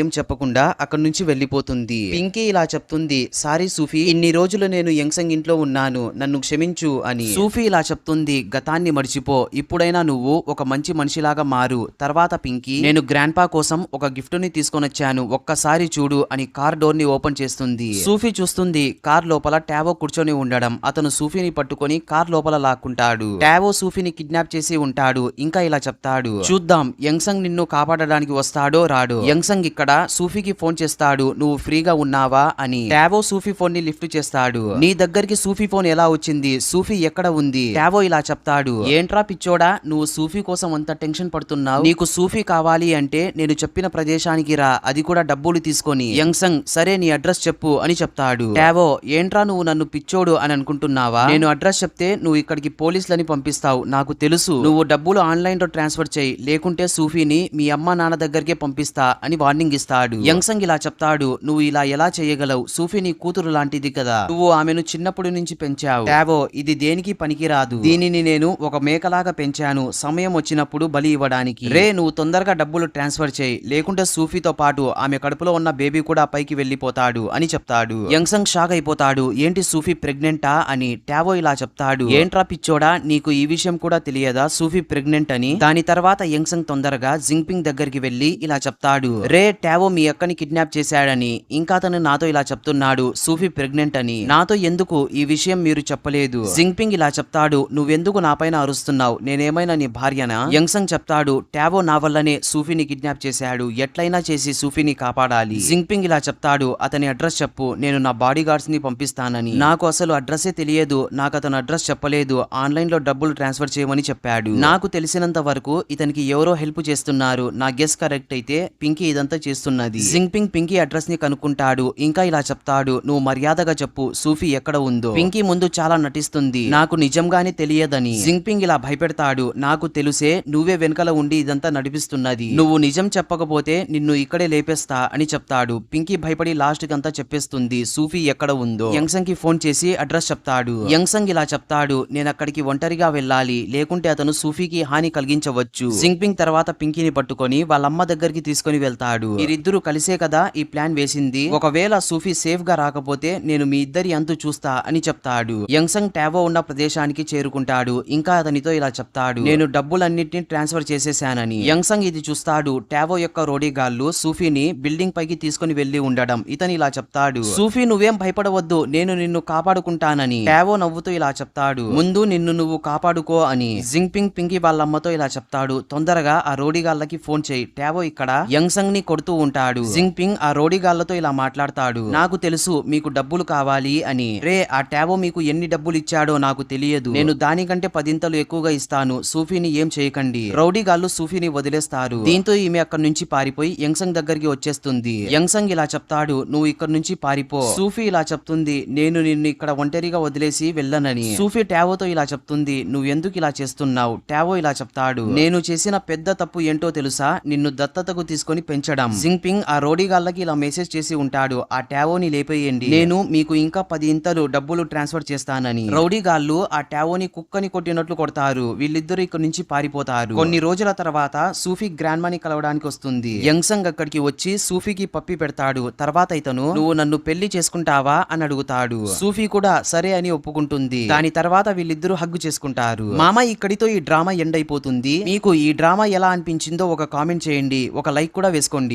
ఏం చెప్పకుండా అక్కడి నుంచి వెళ్లిపోతుంది. పింకీ ఇలా చెప్తుంది, సారీ సూఫీ, ఇన్ని రోజులు నేను యంగ్సంగ్ ఇంట్లో ఉన్నాను, నన్ను క్షమించు అని. సూఫీ ఇలా చెప్తుంది, గతాన్ని మర్చిపో, ఇప్పుడైనా నువ్వు ఒక మంచి మనిషిలాగా మారు. తర్వాత పింకీ, నేను గ్రాండ్ పా కోసం ఒక గిఫ్ట్ ని తీసుకొనొచ్చాను, ఒక్కసారి చూడు అని కార్ డోర్ ని ఓపెన్ చేస్తుంది. సూఫీ చూస్తుంది, కార్ లోపల టావో కూర్చొని ఉండడం. అతను సూఫీని పట్టుకొని కార్ లోపల లాక్కుంటాడు. టావో సూఫీని కిడ్నాప్ చేసి ఉంటాడు. ఇంకా ఇలా చెప్తాడు, చూద్దాం యంగ్సంగ్ నిన్ను కాపాడడానికి వస్తాడో రాడో. యంగ్సంగ్ ఇక్కడ సూఫీకి ఫోన్ చేస్తాడు, నువ్వు ఫ్రీగా ఉన్నావా అని. టావో సూఫీ ఫోన్ ని లిఫ్ట్ చేస్తాడు. నీ దగ్గరికి సూఫీ ఫోన్ ఎలా వచ్చింది, సూఫీ ఎక్కడ ఉంది. టావో ఇలా చెప్తాడు, ఏంట్రా పిచ్చోడా, నువ్వు సూఫీ కోసం అంత టెన్షన్ పడుతున్నావు, నీకు సూఫీ కావాలి అంటే నేను చెప్పిన ప్రదేశానికి రా, అది కూడా డబ్బులు తీసుకొని. యంగ్సంగ్, సరే నీ అడ్రస్ చెప్పు అని చెప్తాడు. టావో, ఏంట్రా నువ్వు నన్ను పిచ్చోడు అని అనుకుంటున్నావా, నేను అడ్రస్ చెప్తే నువ్వు ఇక్కడికి పోలీసులని పంపిస్తావు, నాకు తెలుసు. నువ్వు డబ్బులు ఆన్లైన్ లో ట్రాన్స్ఫర్ చేయి, లేకుంటే సూఫీని మీ అమ్మ నాన్న దగ్గరికే పంపిస్తా అని వార్నింగ్ ఇస్తాడు. యంగ్సంగ్ ఇలా చెప్తాడు, నువ్వు ఇలా ఎలా చేయగలవు, సూఫీ నీ కూతురు లాంటిది కదా, నువ్వు ఆమెను చిన్నప్పటి నుంచి పెంచావు. టావో, ఇది దేనికి పనికిరాదు, దీనిని నేను ఒక మేకలాగా పెంచాను, సమయం వచ్చినప్పుడు బలి ఇవ్వడానికి. రే, నువ్వు తొందరగా డబ్బులు ట్రాన్స్ఫర్ చేయి, లేకుంటే సూఫీతో పాటు ఆమె కడుపులో ఉన్న బేబీ కూడా పైకి వెళ్లిపోతాడు అని చెప్తాడు. యంగ్సంగ్ షాక్ అయిపోతాడు, ఏంటి సూఫీ ప్రెగ్నెంటా అని. టావో ఇలా చెప్తాడు, ఏంట్రా పిచ్చోడా, నీకు ఈ విషయం కూడా తెలియదా సూఫీ ప్రెగ్నెంట్ అని. దాని తర్వాత యంగ్సంగ్ తొందరగా జింగ్పింగ్ దగ్గరికి వెళ్లి ఇలా చెప్తాడు, రే, టావో మీ అక్కని కిడ్నాప్ చేశాడని, ఇంకా అతను నాతో ఇలా చెప్తున్నాడు సూఫీ ప్రెగ్నెంట్ అని, నాతో ఎందుకు ఈ విషయం మీరు చెప్పలేదు. జింగ్పింగ్ ఇలా చెప్తాడు, నువ్వెందుకు నాపైన అరుస్తున్నావు, నేనేమైనా నీ భార్యనా. యంగ్సంగ్ చెప్తాడు, టావో నా వల్లనే సూఫీని కిడ్నాప్ చేశాడు, ఎట్లయినా చేసి సూఫీని కాపాడాలి. జింగ్పింగ్ ఇలా చెప్తాడు, అతని అడ్రస్ చెప్పు, నేను నా బాడీ గార్డ్స్ ని పంపిస్తానని. నాకు అసలు అడ్రస్సే తెలియదు, నాకు అతను అడ్రస్ చెప్పలేదు, ఆన్లైన్ లో డబ్బులు ట్రాన్స్ఫర్ చేయమని చెప్పాడు. నాకు తెలిసినంత వరకు ఇతనికి ఎవరో హెల్ప్ చేస్తున్నారు, నా గెస్ కరెక్ట్ అయితే పింకీ ఇదంతా చేస్తున్నది. జింగ్పింగ్ పింకీ అడ్రస్ ని కనుక్కుంటాడు. ఇంకా ఇలా చెప్తాడు, నువ్వు మర్యాదగా చెప్పు సూఫీ ఎక్కడ ఉందో. పింకీ ముందు చాలా నటిస్తుంది, నాకు నిజంగానే తెలియదని. జింగ్పింగ్ ఇలా భయపెడతాడు, నాకు తెలుసే, నువ్వే వెనకాల ఉండి ఇదంతా నడిపిస్తున్నది, నువ్వు నిజం చెప్పకపోతే నిన్ను ఇక్కడే లేపేస్తా అని చెప్తాడు. పింకీ భయపడి లాస్ట్ కంతా చెప్పేస్తుంది సూఫీ ఎక్కడ ఉందో. యంగ్సంగ్ కి ఫోన్ చేసి అడ్రస్ చెప్తాడు. యంగ్సంగ్ ఇలా చెప్తాడు, నేను అక్కడికి ఒంటరిగా వెళ్ళాలి, లేకుంటే అతను సూఫీకి హాని కలిగించవచ్చు. జింగ్పింగ్ తర్వాత పింకీని పట్టుకొని వాళ్ళమ్మ దగ్గరికి తీసుకొని వెళ్తాడు. మీరిద్దరూ కలిసే కదా ఈ ప్లాన్ వేసింది, ఒకవేళ సూఫీ సేఫ్ గా రాకపోతే నేను మీ ఇద్దరి అంతు చూస్తా అని చెప్తాడు. యంగ్సంగ్ టావో ఉన్న ప్రదేశానికి చేరుకుంటాడు. ఇంకా అతనితో ఇలా చెప్తాడు, నేను డబ్బులన్నింటినీ ట్రాన్స్ఫర్ చేసేసానని. యంగ్సంగ్ ఇది చూస్తాడు, టావో యొక్క రోడీగాళ్లు సూఫీని బిల్డింగ్ పైకి తీసుకుని వెళ్లి ఉండడం. ఇతను ఇలా చెప్తాడు, సూఫీ నువ్వేం భయపడవద్దు, నేను నిన్ను కాపాడుకుంటానని. టావో నవ్వుతూ ఇలా చెప్తాడు, ముందు నిన్ను నువ్వు కాపాడుకో అని. జింగ్పింగ్ పింకీ వాళ్ళమ్మతో ఇలా చెప్తాడు, తొందరగా ఆ రోడీగాళ్లకి ఫోన్ చేయి, టావో ఇక్కడ యంగ్సంగ్ ని కొడుతూ ఉంటాడు. జింగ్పింగ్ ఆ రోడీగాళ్లతో ఇలా మాట్లాడతాడు, నాకు తెలుసు మీకు డబ్బులు కావాలి అని. రే, ఆ టావో మీకు ఎన్ని డబ్బులు ఇచ్చాడో నాకు తెలియదు, నేను దానికంటే 10 ఎక్కువగా ఇస్తాను, సూఫీని ఏం చేయకండి. రౌడీగాళ్లు సూఫీని వదిలేస్తారు. దీంతో ఈమె అక్కడి నుంచి పారిపోయి యంగ్సంగ్ దగ్గరికి వచ్చేస్తుంది. యంగ్సంగ్ ఇలా చెప్తాడు, నువ్వు ఇక్కడ నుంచి పారిపో. సూఫీ ఇలా చెప్తుంది, నేను నిన్ను ఇక్కడ ఒంటరిగా వదిలేసి వెళ్ళనని. సూఫీ టావోతో ఇలా చెప్తుంది, నువ్వెందుకు ఇలా చేస్తున్నావు. టావో ఇలా చెప్తాడు, నేను చేసిన పెద్ద తప్పు ఏంటో తెలుసా, నిన్ను దత్తతకు తీసుకొని పెంచడం. జింగ్పింగ్ ఆ రోడీగాళ్ళకి ఇలా మెసేజ్ చేసి ఉంటాడు, ఆ టావోని లేపేయండి, నేను మీకు ఇంకా 10 డబ్బులు ట్రాన్స్ఫర్ చేస్తానని. రౌడీగాళ్ళు ఆ టావోని కుక్కని కొట్టినట్లు కొడతారు. వీళ్ళిద్దరూ ఇక్కడ నుంచి పారిపోతారు. కొన్ని రోజుల తర్వాత సూఫీ గ్రాండ్ మాని కలవడానికి వస్తుంది. యంగ్సంగ్ అక్కడికి వచ్చి సూఫీకి పప్పి పెడతాడు. తర్వాత ఇతను, నువ్వు నన్ను పెళ్లి చేసుకుంటావా అని అడుగుతాడు. సూఫీ కూడా సరే అని ఒప్పుకుంటుంది. దాని తర్వాత వీళ్ళిద్దరూ హగ్గు చేసుకుంటారు. మామ, ఇక్కడితో ఈ డ్రామా ఎండ్ అయిపోతుంది. మీకు ఈ డ్రామా ఎలా అనిపించిందో ఒక కామెంట్ చేయండి, ఒక లైక్ కూడా వేసుకోండి.